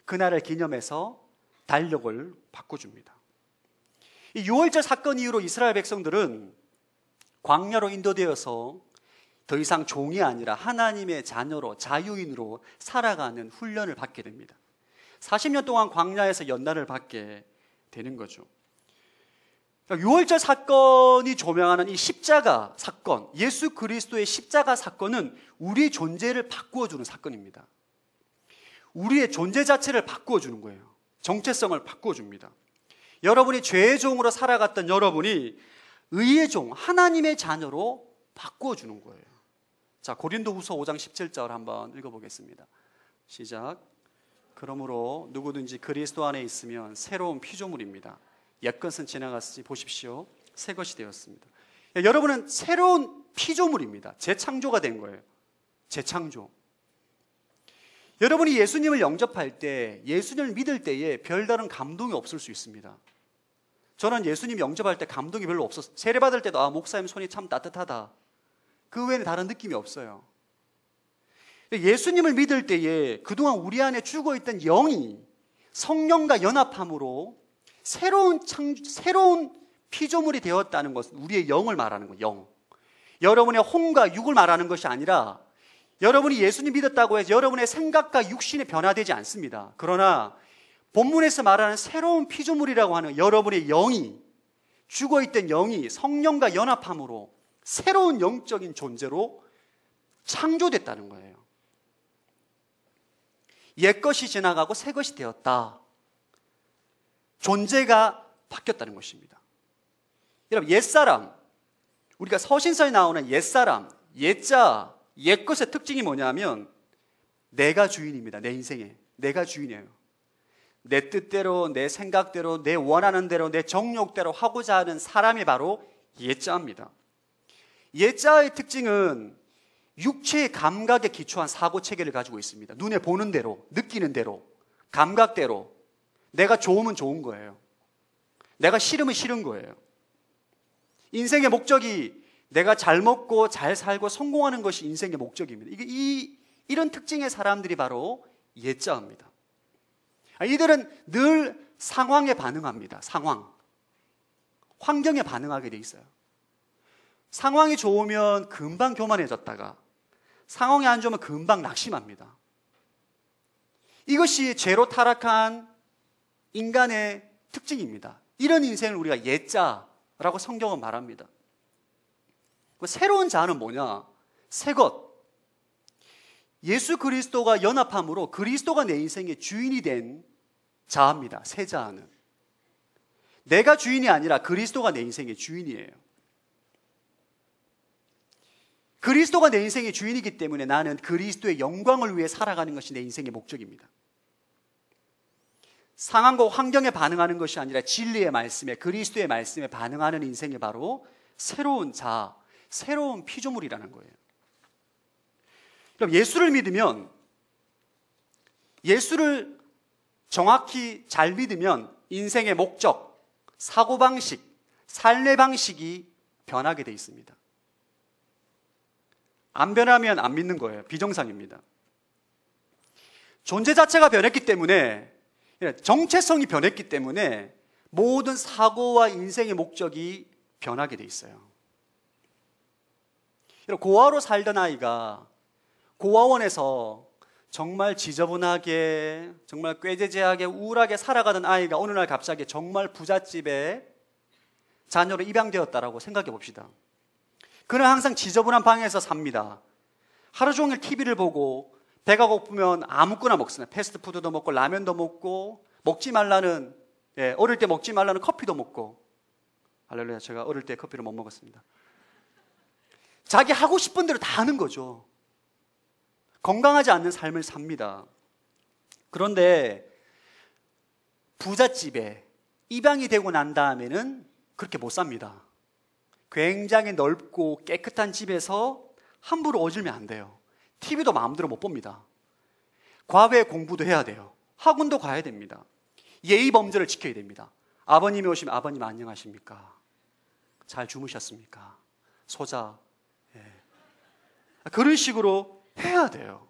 그날을 기념해서 달력을 바꿔줍니다. 이 6월절 사건 이후로 이스라엘 백성들은 광야로 인도되어서 더 이상 종이 아니라 하나님의 자녀로, 자유인으로 살아가는 훈련을 받게 됩니다. 40년 동안 광야에서 연단을 받게 되는 거죠. 6월절 사건이 조명하는 이 십자가 사건, 예수 그리스도의 십자가 사건은 우리의 존재를 바꾸어주는 사건입니다. 우리의 존재 자체를 바꾸어주는 거예요. 정체성을 바꾸어줍니다. 여러분이 죄의 종으로 살아갔던 여러분이 의의 종, 하나님의 자녀로 바꾸어주는 거예요. 자, 고린도후서 5장 17절 한번 읽어보겠습니다. 시작. 그러므로 누구든지 그리스도 안에 있으면 새로운 피조물입니다. 옛것은 지나갔으니 보십시오, 새 것이 되었습니다. 여러분은 새로운 피조물입니다. 재창조가 된 거예요. 재창조. 여러분이 예수님을 영접할 때, 예수님을 믿을 때에 별다른 감동이 없을 수 있습니다. 저는 예수님 영접할 때 감동이 별로 없었어요. 세례받을 때도 목사님 손이 참 따뜻하다, 그 외에는 다른 느낌이 없어요. 예수님을 믿을 때에 그동안 우리 안에 죽어있던 영이 성령과 연합함으로 새로운 피조물이 되었다는 것은 우리의 영을 말하는 거예요. 영. 여러분의 혼과 육을 말하는 것이 아니라, 여러분이 예수님 믿었다고 해서 여러분의 생각과 육신이 변화되지 않습니다. 그러나 본문에서 말하는 새로운 피조물이라고 하는 여러분의 영이, 죽어있던 영이 성령과 연합함으로 새로운 영적인 존재로 창조됐다는 거예요. 옛것이 지나가고 새것이 되었다. 존재가 바뀌었다는 것입니다. 여러분, 옛사람, 우리가 서신서에 나오는 옛사람, 옛자, 옛것의 특징이 뭐냐면 내가 주인입니다. 내 인생에 내가 주인이에요. 내 뜻대로, 내 생각대로, 내 원하는 대로, 내 정욕대로 하고자 하는 사람이 바로 옛자입니다. 옛자의 특징은 육체의 감각에 기초한 사고체계를 가지고 있습니다. 눈에 보는 대로, 느끼는 대로, 감각대로 내가 좋으면 좋은 거예요. 내가 싫으면 싫은 거예요. 인생의 목적이 내가 잘 먹고 잘 살고 성공하는 것이 인생의 목적입니다. 이런 특징의 사람들이 바로 옛자입니다. 이들은 늘 상황에 반응합니다. 상황. 환경에 반응하게 돼 있어요. 상황이 좋으면 금방 교만해졌다가 상황이 안 좋으면 금방 낙심합니다. 이것이 죄로 타락한 인간의 특징입니다. 이런 인생을 우리가 옛자라고 성경은 말합니다. 새로운 자는 뭐냐? 새것. 예수 그리스도가 연합함으로 그리스도가 내 인생의 주인이 된 자입니다. 새 자는. 내가 주인이 아니라 그리스도가 내 인생의 주인이에요. 그리스도가 내 인생의 주인이기 때문에 나는 그리스도의 영광을 위해 살아가는 것이 내 인생의 목적입니다. 상황과 환경에 반응하는 것이 아니라 진리의 말씀에, 그리스도의 말씀에 반응하는 인생이 바로 새로운 자, 새로운 피조물이라는 거예요. 그럼 예수를 믿으면, 예수를 정확히 잘 믿으면 인생의 목적, 사고방식, 삶의 방식이 변하게 돼 있습니다. 안 변하면 안 믿는 거예요. 비정상입니다. 존재 자체가 변했기 때문에, 정체성이 변했기 때문에 모든 사고와 인생의 목적이 변하게 돼 있어요. 고아로 살던 아이가 고아원에서 정말 지저분하게, 정말 꾀죄죄하게, 우울하게 살아가던 아이가 어느 날 갑자기 정말 부잣집에 자녀로 입양되었다라고 생각해 봅시다. 그는 항상 지저분한 방에서 삽니다. 하루 종일 TV를 보고 배가 고프면 아무거나 먹습니다. 패스트푸드도 먹고 라면도 먹고, 먹지 말라는, 어릴 때 먹지 말라는 커피도 먹고. 할렐루야, 제가 어릴 때 커피를 못 먹었습니다. 자기 하고 싶은 대로 다 하는 거죠. 건강하지 않는 삶을 삽니다. 그런데 부잣집에 입양이 되고 난 다음에는 그렇게 못 삽니다. 굉장히 넓고 깨끗한 집에서 함부로 어질면 안 돼요. TV도 마음대로 못 봅니다. 과외 공부도 해야 돼요. 학원도 가야 됩니다. 예의 범절을 지켜야 됩니다. 아버님이 오시면 아버님 안녕하십니까? 잘 주무셨습니까? 소자. 그런 식으로 해야 돼요.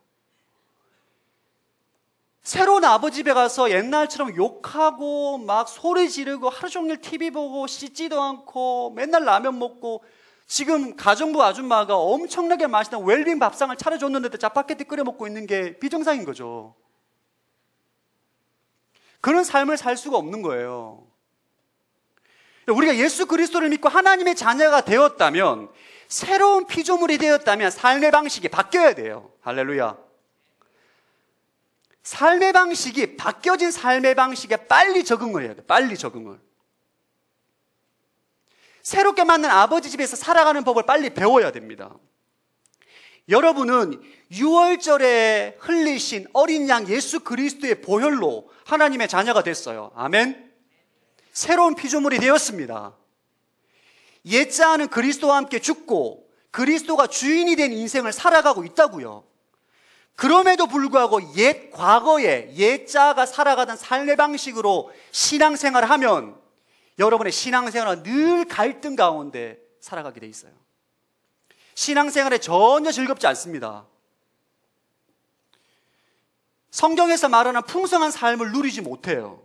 새로운 아버지 집에 가서 옛날처럼 욕하고 막 소리 지르고 하루 종일 TV 보고 씻지도 않고 맨날 라면 먹고, 지금 가정부 아줌마가 엄청나게 맛있는 웰빙 밥상을 차려줬는데도 짜파게티 끓여 먹고 있는 게 비정상인 거죠. 그런 삶을 살 수가 없는 거예요. 우리가 예수 그리스도를 믿고 하나님의 자녀가 되었다면, 새로운 피조물이 되었다면 삶의 방식이 바뀌어야 돼요. 할렐루야. 삶의 방식이, 바뀌어진 삶의 방식에 빨리 적응을 해야 돼요. 빨리 적응을. 새롭게 만난 아버지 집에서 살아가는 법을 빨리 배워야 됩니다. 여러분은 6월절에 흘리신 어린 양 예수 그리스도의 보혈로 하나님의 자녀가 됐어요. 아멘. 새로운 피조물이 되었습니다. 옛자는 그리스도와 함께 죽고 그리스도가 주인이 된 인생을 살아가고 있다고요. 그럼에도 불구하고 옛 과거에 옛자가 살아가던 삶의 방식으로 신앙생활을 하면 여러분의 신앙생활은 늘 갈등 가운데 살아가게 돼 있어요. 신앙생활에 전혀 즐겁지 않습니다. 성경에서 말하는 풍성한 삶을 누리지 못해요.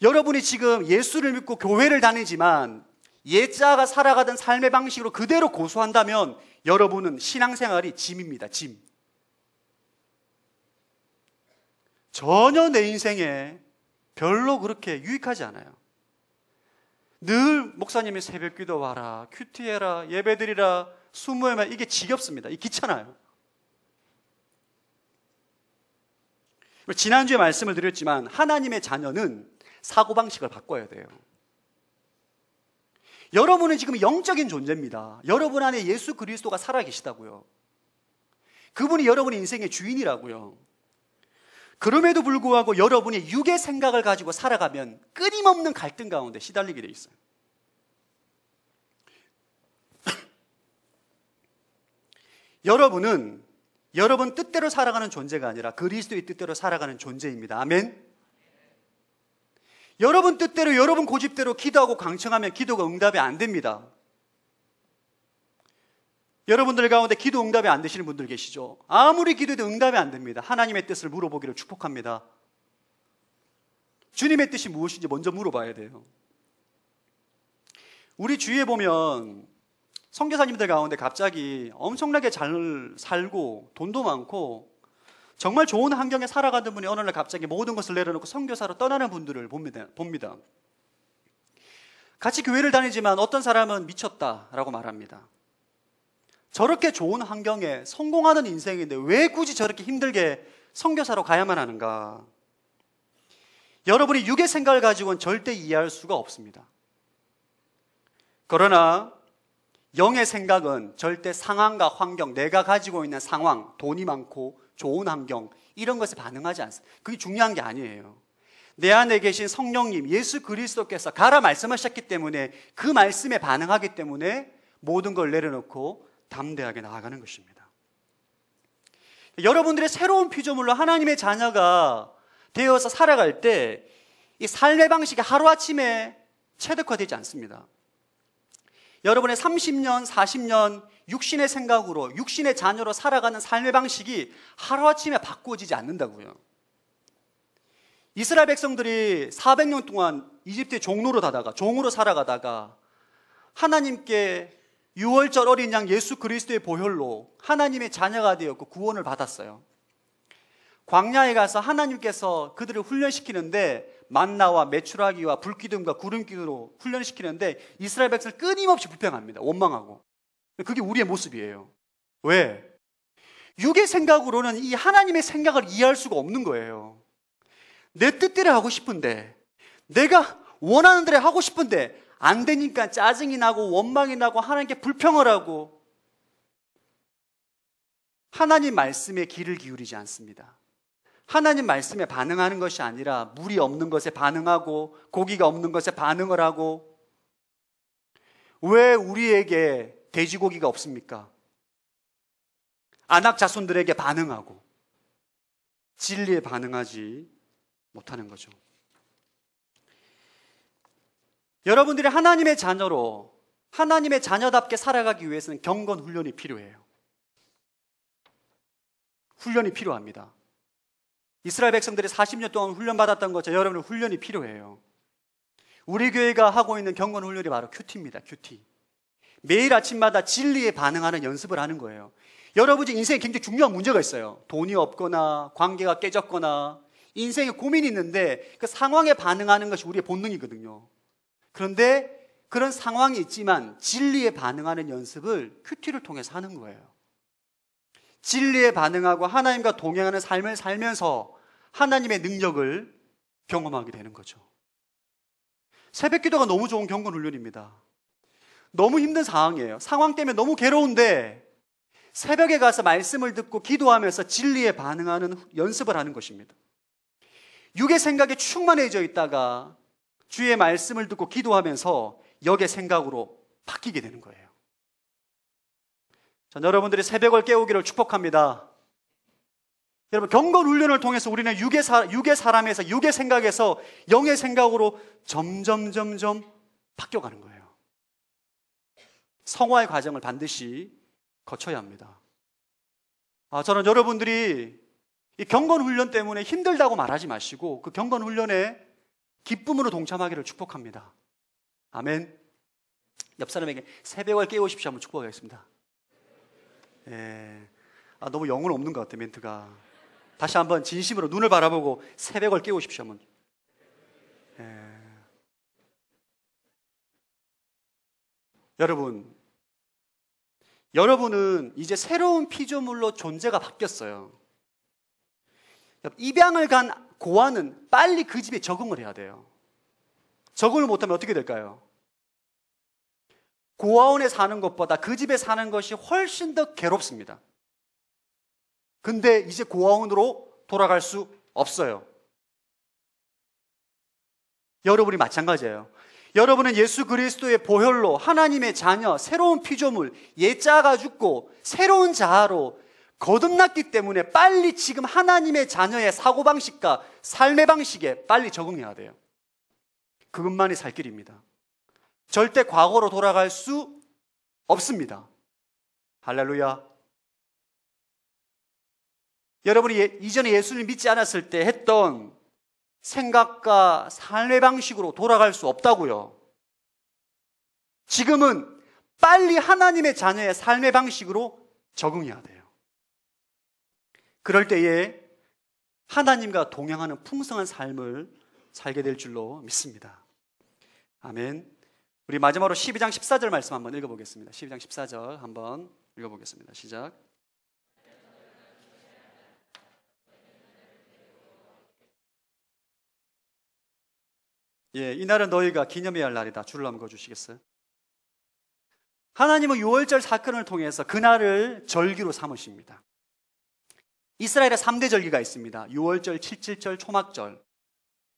여러분이 지금 예수를 믿고 교회를 다니지만 옛자가 살아가던 삶의 방식으로 그대로 고수한다면 여러분은 신앙생활이 짐입니다. 짐. 전혀 내 인생에 별로 그렇게 유익하지 않아요. 늘 목사님이 새벽기도 와라, 큐티해라, 예배드리라, 수모해라, 이게 지겹습니다. 이게 귀찮아요. 지난주에 말씀을 드렸지만 하나님의 자녀는 사고방식을 바꿔야 돼요. 여러분은 지금 영적인 존재입니다. 여러분 안에 예수 그리스도가 살아계시다고요. 그분이 여러분의 인생의 주인이라고요. 그럼에도 불구하고 여러분이 육의 생각을 가지고 살아가면 끊임없는 갈등 가운데 시달리게 돼 있어요. 여러분은 여러분 뜻대로 살아가는 존재가 아니라 그리스도의 뜻대로 살아가는 존재입니다. 아멘. 여러분 뜻대로 여러분 고집대로 기도하고 강청하면 기도가 응답이 안 됩니다. 여러분들 가운데 기도 응답이 안 되시는 분들 계시죠? 아무리 기도해도 응답이 안 됩니다. 하나님의 뜻을 물어보기를 축복합니다. 주님의 뜻이 무엇인지 먼저 물어봐야 돼요. 우리 주위에 보면 선교사님들 가운데 갑자기 엄청나게 잘 살고 돈도 많고 정말 좋은 환경에 살아가던 분이 어느 날 갑자기 모든 것을 내려놓고 선교사로 떠나는 분들을 봅니다. 같이 교회를 다니지만 어떤 사람은 미쳤다라고 말합니다. 저렇게 좋은 환경에 성공하는 인생인데 왜 굳이 저렇게 힘들게 선교사로 가야만 하는가? 여러분이 육의 생각을 가지고는 절대 이해할 수가 없습니다. 그러나 영의 생각은 절대 상황과 환경, 내가 가지고 있는 상황, 돈이 많고 좋은 환경, 이런 것에 반응하지 않습니다. 그게 중요한 게 아니에요. 내 안에 계신 성령님 예수 그리스도께서 가라 말씀하셨기 때문에 그 말씀에 반응하기 때문에 모든 걸 내려놓고 담대하게 나아가는 것입니다. 여러분들의 새로운 피조물로 하나님의 자녀가 되어서 살아갈 때 이 삶의 방식이 하루아침에 체득화되지 않습니다. 여러분의 30년, 40년 육신의 생각으로, 육신의 자녀로 살아가는 삶의 방식이 하루아침에 바꾸어지지 않는다고요. 이스라엘 백성들이 400년 동안 이집트의 종으로 살아가다가 하나님께 6월절 어린 양 예수 그리스도의 보혈로 하나님의 자녀가 되었고 구원을 받았어요. 광야에 가서 하나님께서 그들을 훈련시키는데 만나와 메추라기와 불기둥과 구름기둥으로 훈련시키는데 이스라엘 백성을 끊임없이 불평합니다. 원망하고. 그게 우리의 모습이에요. 왜? 육의 생각으로는 이 하나님의 생각을 이해할 수가 없는 거예요. 내 뜻대로 하고 싶은데, 내가 원하는 대로 하고 싶은데 안 되니까 짜증이 나고 원망이 나고 하나님께 불평을 하고 하나님 말씀에 귀를 기울이지 않습니다. 하나님 말씀에 반응하는 것이 아니라 물이 없는 것에 반응하고 고기가 없는 것에 반응을 하고, 왜 우리에게 돼지고기가 없습니까? 안악 자손들에게 반응하고 진리에 반응하지 못하는 거죠. 여러분들이 하나님의 자녀로 하나님의 자녀답게 살아가기 위해서는 경건 훈련이 필요해요. 훈련이 필요합니다. 이스라엘 백성들이 40년 동안 훈련받았던 것처럼 여러분은 훈련이 필요해요. 우리 교회가 하고 있는 경건 훈련이 바로 큐티입니다. 큐티. 매일 아침마다 진리에 반응하는 연습을 하는 거예요. 여러분 인생에 굉장히 중요한 문제가 있어요. 돈이 없거나 관계가 깨졌거나 인생에 고민이 있는데 그 상황에 반응하는 것이 우리의 본능이거든요. 그런데 그런 상황이 있지만 진리에 반응하는 연습을 큐티를 통해서 하는 거예요. 진리에 반응하고 하나님과 동행하는 삶을 살면서 하나님의 능력을 경험하게 되는 거죠. 새벽 기도가 너무 좋은 경건 훈련입니다. 너무 힘든 상황이에요. 상황 때문에 너무 괴로운데 새벽에 가서 말씀을 듣고 기도하면서 진리에 반응하는 연습을 하는 것입니다. 육의 생각에 충만해져 있다가 주의 말씀을 듣고 기도하면서 영의 생각으로 바뀌게 되는 거예요. 전 여러분들이 새벽을 깨우기를 축복합니다. 여러분 경건 훈련을 통해서 우리는 육의 사람에서 육의 생각에서 영의 생각으로 점점 바뀌어가는 거예요. 성화의 과정을 반드시 거쳐야 합니다. 저는 여러분들이 이 경건 훈련 때문에 힘들다고 말하지 마시고 그 경건 훈련에 기쁨으로 동참하기를 축복합니다. 아멘. 옆 사람에게 새벽을 깨우십시오 한번 축복하겠습니다. 너무 영혼 없는 것 같아 멘트가. 다시 한번 진심으로 눈을 바라보고 새벽을 깨우십시오 한번. 여러분은 이제 새로운 피조물로 존재가 바뀌었어요. 입양을 간 고아는 빨리 그 집에 적응을 해야 돼요. 적응을 못하면 어떻게 될까요? 고아원에 사는 것보다 그 집에 사는 것이 훨씬 더 괴롭습니다. 근데 이제 고아원으로 돌아갈 수 없어요. 여러분이 마찬가지예요. 여러분은 예수 그리스도의 보혈로 하나님의 자녀, 새로운 피조물, 옛자아가 죽고 새로운 자아로 거듭났기 때문에 빨리 지금 하나님의 자녀의 사고방식과 삶의 방식에 빨리 적응해야 돼요. 그것만이 살 길입니다. 절대 과거로 돌아갈 수 없습니다. 할렐루야. 여러분이 이전에 예수를 믿지 않았을 때 했던 생각과 삶의 방식으로 돌아갈 수 없다고요. 지금은 빨리 하나님의 자녀의 삶의 방식으로 적응해야 돼요. 그럴 때에 하나님과 동행하는 풍성한 삶을 살게 될 줄로 믿습니다. 아멘. 우리 마지막으로 12장 14절 말씀 한번 읽어보겠습니다. 12장 14절 한번 읽어보겠습니다. 시작. 이날은 너희가 기념해야 할 날이다. 줄을 한번 그어주시겠어요? 하나님은 유월절 사건을 통해서 그날을 절기로 삼으십니다. 이스라엘에 3대 절기가 있습니다. 유월절, 칠칠절, 초막절.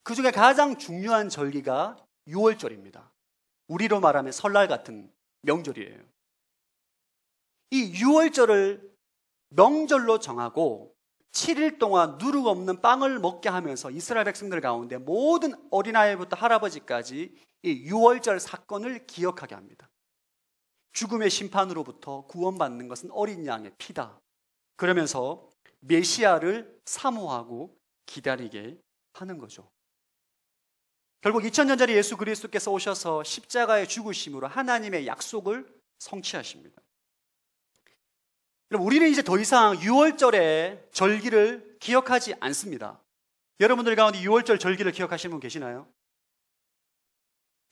그 중에 가장 중요한 절기가 유월절입니다. 우리로 말하면 설날 같은 명절이에요. 이 유월절을 명절로 정하고 7일 동안 누룩 없는 빵을 먹게 하면서 이스라엘 백성들 가운데 모든 어린아이부터 할아버지까지 이 유월절 사건을 기억하게 합니다. 죽음의 심판으로부터 구원받는 것은 어린 양의 피다. 그러면서 메시아를 사모하고 기다리게 하는 거죠. 결국 2000년 전에 예수 그리스도께서 오셔서 십자가의 죽으심으로 하나님의 약속을 성취하십니다. 여러분, 우리는 이제 더 이상 유월절의 절기를 기억하지 않습니다. 여러분들 가운데 유월절 절기를 기억하시는 분 계시나요?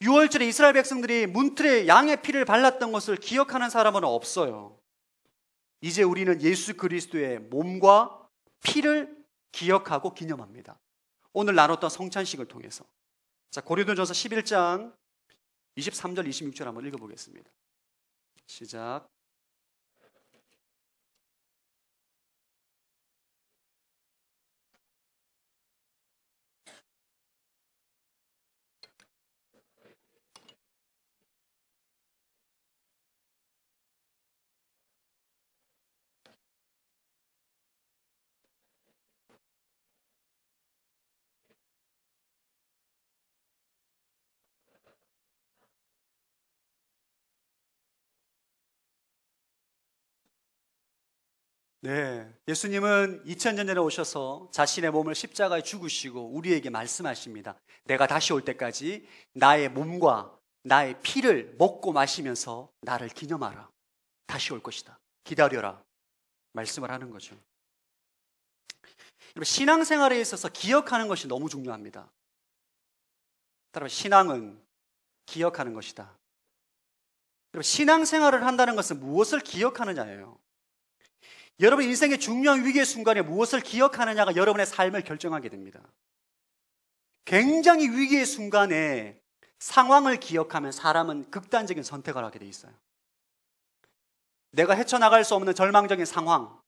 유월절에 이스라엘 백성들이 문틀에 양의 피를 발랐던 것을 기억하는 사람은 없어요. 이제 우리는 예수 그리스도의 몸과 피를 기억하고 기념합니다. 오늘 나눴던 성찬식을 통해서. 자, 고린도전서 11장 23절 26절 한번 읽어보겠습니다. 시작. 네, 예수님은 2000년 전에 오셔서 자신의 몸을 십자가에 죽으시고 우리에게 말씀하십니다. 내가 다시 올 때까지 나의 몸과 나의 피를 먹고 마시면서 나를 기념하라. 다시 올 것이다. 기다려라. 말씀을 하는 거죠. 신앙생활에 있어서 기억하는 것이 너무 중요합니다. 따라서 신앙은 기억하는 것이다. 신앙생활을 한다는 것은 무엇을 기억하느냐예요. 여러분 인생의 중요한 위기의 순간에 무엇을 기억하느냐가 여러분의 삶을 결정하게 됩니다. 굉장히 위기의 순간에 상황을 기억하면 사람은 극단적인 선택을 하게 돼 있어요. 내가 헤쳐나갈 수 없는 절망적인 상황,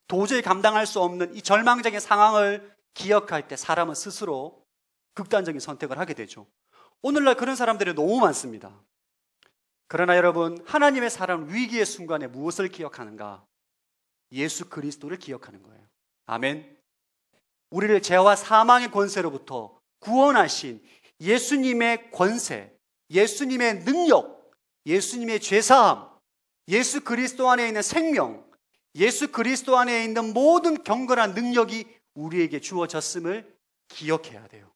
도저히 감당할 수 없는 이 절망적인 상황을 기억할 때 사람은 스스로 극단적인 선택을 하게 되죠. 오늘날 그런 사람들이 너무 많습니다. 그러나 여러분, 하나님의 사람은 위기의 순간에 무엇을 기억하는가? 예수 그리스도를 기억하는 거예요. 아멘. 우리를 죄와 사망의 권세로부터 구원하신 예수님의 권세, 예수님의 능력, 예수님의 죄사함, 예수 그리스도 안에 있는 생명, 예수 그리스도 안에 있는 모든 경건한 능력이 우리에게 주어졌음을 기억해야 돼요.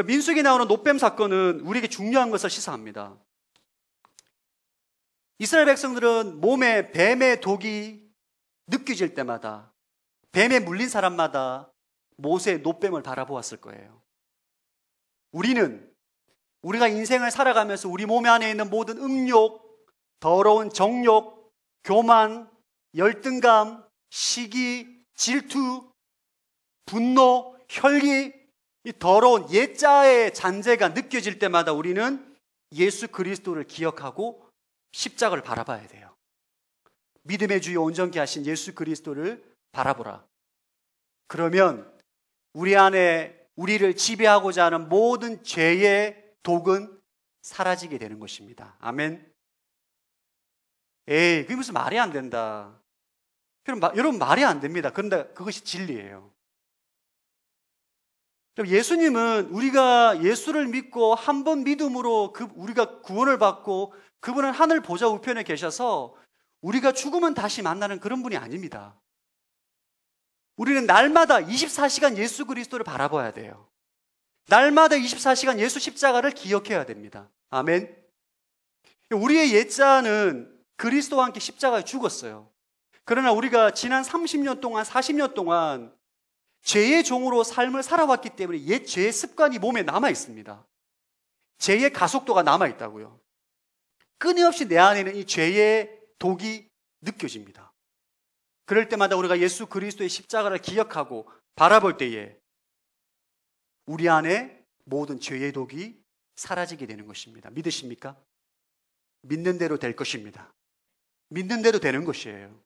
민수기에 나오는 노뱀 사건은 우리에게 중요한 것을 시사합니다. 이스라엘 백성들은 몸에 뱀의 독이 느껴질 때마다, 뱀에 물린 사람마다 모세의 노뱀을 바라보았을 거예요. 우리가 인생을 살아가면서 우리 몸 안에 있는 모든 음욕, 더러운 정욕, 교만, 열등감, 시기, 질투, 분노, 혈기, 이 더러운 옛자의 잔재가 느껴질 때마다 우리는 예수 그리스도를 기억하고 십자가를 바라봐야 돼요. 믿음의 주여 온전케 하신 예수 그리스도를 바라보라. 그러면 우리 안에 우리를 지배하고자 하는 모든 죄의 독은 사라지게 되는 것입니다. 아멘. 에이, 그게 무슨 말이 안 된다. 여러분 말이 안 됩니다. 그런데 그것이 진리예요. 예수님은 우리가 예수를 믿고 한 번 믿음으로 우리가 구원을 받고 그분은 하늘 보좌 우편에 계셔서 우리가 죽으면 다시 만나는 그런 분이 아닙니다. 우리는 날마다 24시간 예수 그리스도를 바라봐야 돼요. 날마다 24시간 예수 십자가를 기억해야 됩니다. 아멘. 우리의 옛자는 그리스도와 함께 십자가에 죽었어요. 그러나 우리가 지난 30년 동안 40년 동안 죄의 종으로 삶을 살아왔기 때문에 옛 죄의 습관이 몸에 남아 있습니다. 죄의 가속도가 남아 있다고요. 끊임없이 내 안에는 이 죄의 독이 느껴집니다. 그럴 때마다 우리가 예수 그리스도의 십자가를 기억하고 바라볼 때에 우리 안에 모든 죄의 독이 사라지게 되는 것입니다. 믿으십니까? 믿는 대로 될 것입니다. 믿는 대로 되는 것이에요.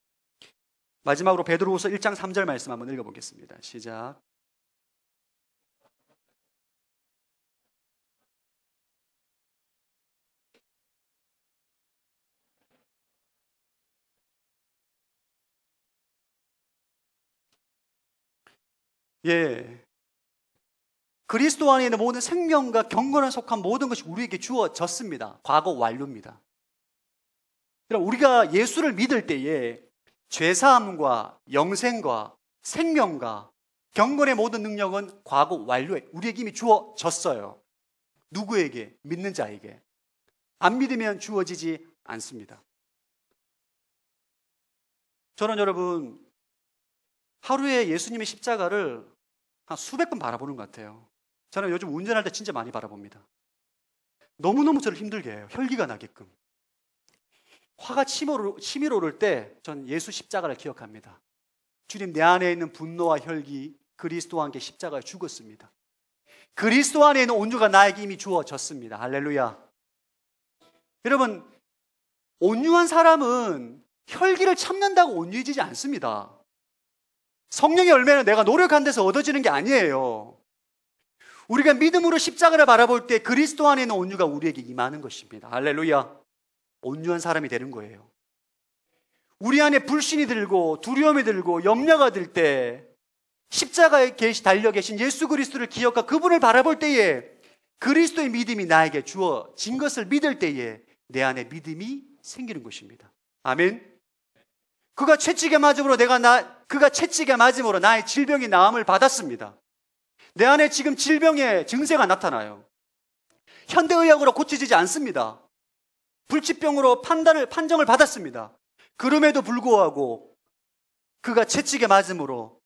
마지막으로 베드로후서 1장 3절 말씀 한번 읽어보겠습니다. 시작. 예, 그리스도 안에 있는 모든 생명과 경건에 속한 모든 것이 우리에게 주어졌습니다. 과거 완료입니다. 그럼 우리가 예수를 믿을 때에 죄사함과 영생과 생명과 경건의 모든 능력은 과거 완료에 우리에게 이미 주어졌어요. 누구에게? 믿는 자에게. 안 믿으면 주어지지 않습니다. 저는 여러분 하루에 예수님의 십자가를 한 수백 번 바라보는 것 같아요. 저는 요즘 운전할 때 진짜 많이 바라봅니다. 너무너무 저를 힘들게 해요. 혈기가 나게끔. 화가 치밀어 오를 때 전 예수 십자가를 기억합니다. 주님, 내 안에 있는 분노와 혈기 그리스도와 함께 십자가에 죽었습니다. 그리스도 안에 있는 온유가 나에게 이미 주어졌습니다. 할렐루야. 여러분, 온유한 사람은 혈기를 참는다고 온유해지지 않습니다. 성령의 열매는 내가 노력한 데서 얻어지는 게 아니에요. 우리가 믿음으로 십자가를 바라볼 때 그리스도 안에 있는 온유가 우리에게 임하는 것입니다. 할렐루야. 온유한 사람이 되는 거예요. 우리 안에 불신이 들고 두려움이 들고 염려가 들 때 십자가에 달려 계신 예수 그리스도를 기억하고 그분을 바라볼 때에 그리스도의 믿음이 나에게 주어진 것을 믿을 때에 내 안에 믿음이 생기는 것입니다. 아멘. 그가 채찍에 맞음으로 나의 질병이 나음을 받았습니다. 내 안에 지금 질병의 증세가 나타나요. 현대의학으로 고쳐지지 않습니다. 불치병으로 판정을 받았습니다. 그럼에도 불구하고 그가 채찍에 맞음으로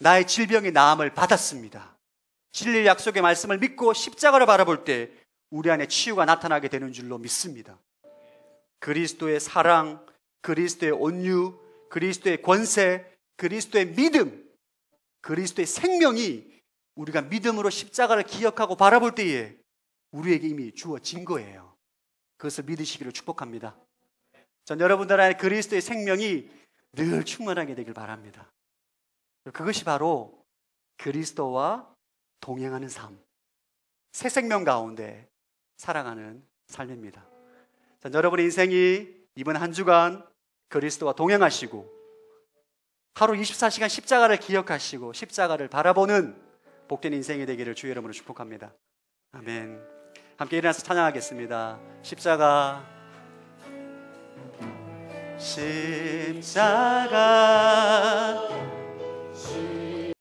나의 질병이 나음을 받았습니다. 진리의 약속의 말씀을 믿고 십자가를 바라볼 때 우리 안에 치유가 나타나게 되는 줄로 믿습니다. 그리스도의 사랑, 그리스도의 온유, 그리스도의 권세, 그리스도의 믿음, 그리스도의 생명이 우리가 믿음으로 십자가를 기억하고 바라볼 때에 우리에게 이미 주어진 거예요. 그것을 믿으시기를 축복합니다. 전 여러분들 안에 그리스도의 생명이 늘 충만하게 되길 바랍니다. 그것이 바로 그리스도와 동행하는 삶, 새 생명 가운데 살아가는 삶입니다. 전 여러분의 인생이 이번 한 주간 그리스도와 동행하시고 하루 24시간 십자가를 기억하시고 십자가를 바라보는 복된 인생이 되기를 주의 이름으로 축복합니다. 아멘. 함께 일어나서 찬양하겠습니다. 십자가 십자가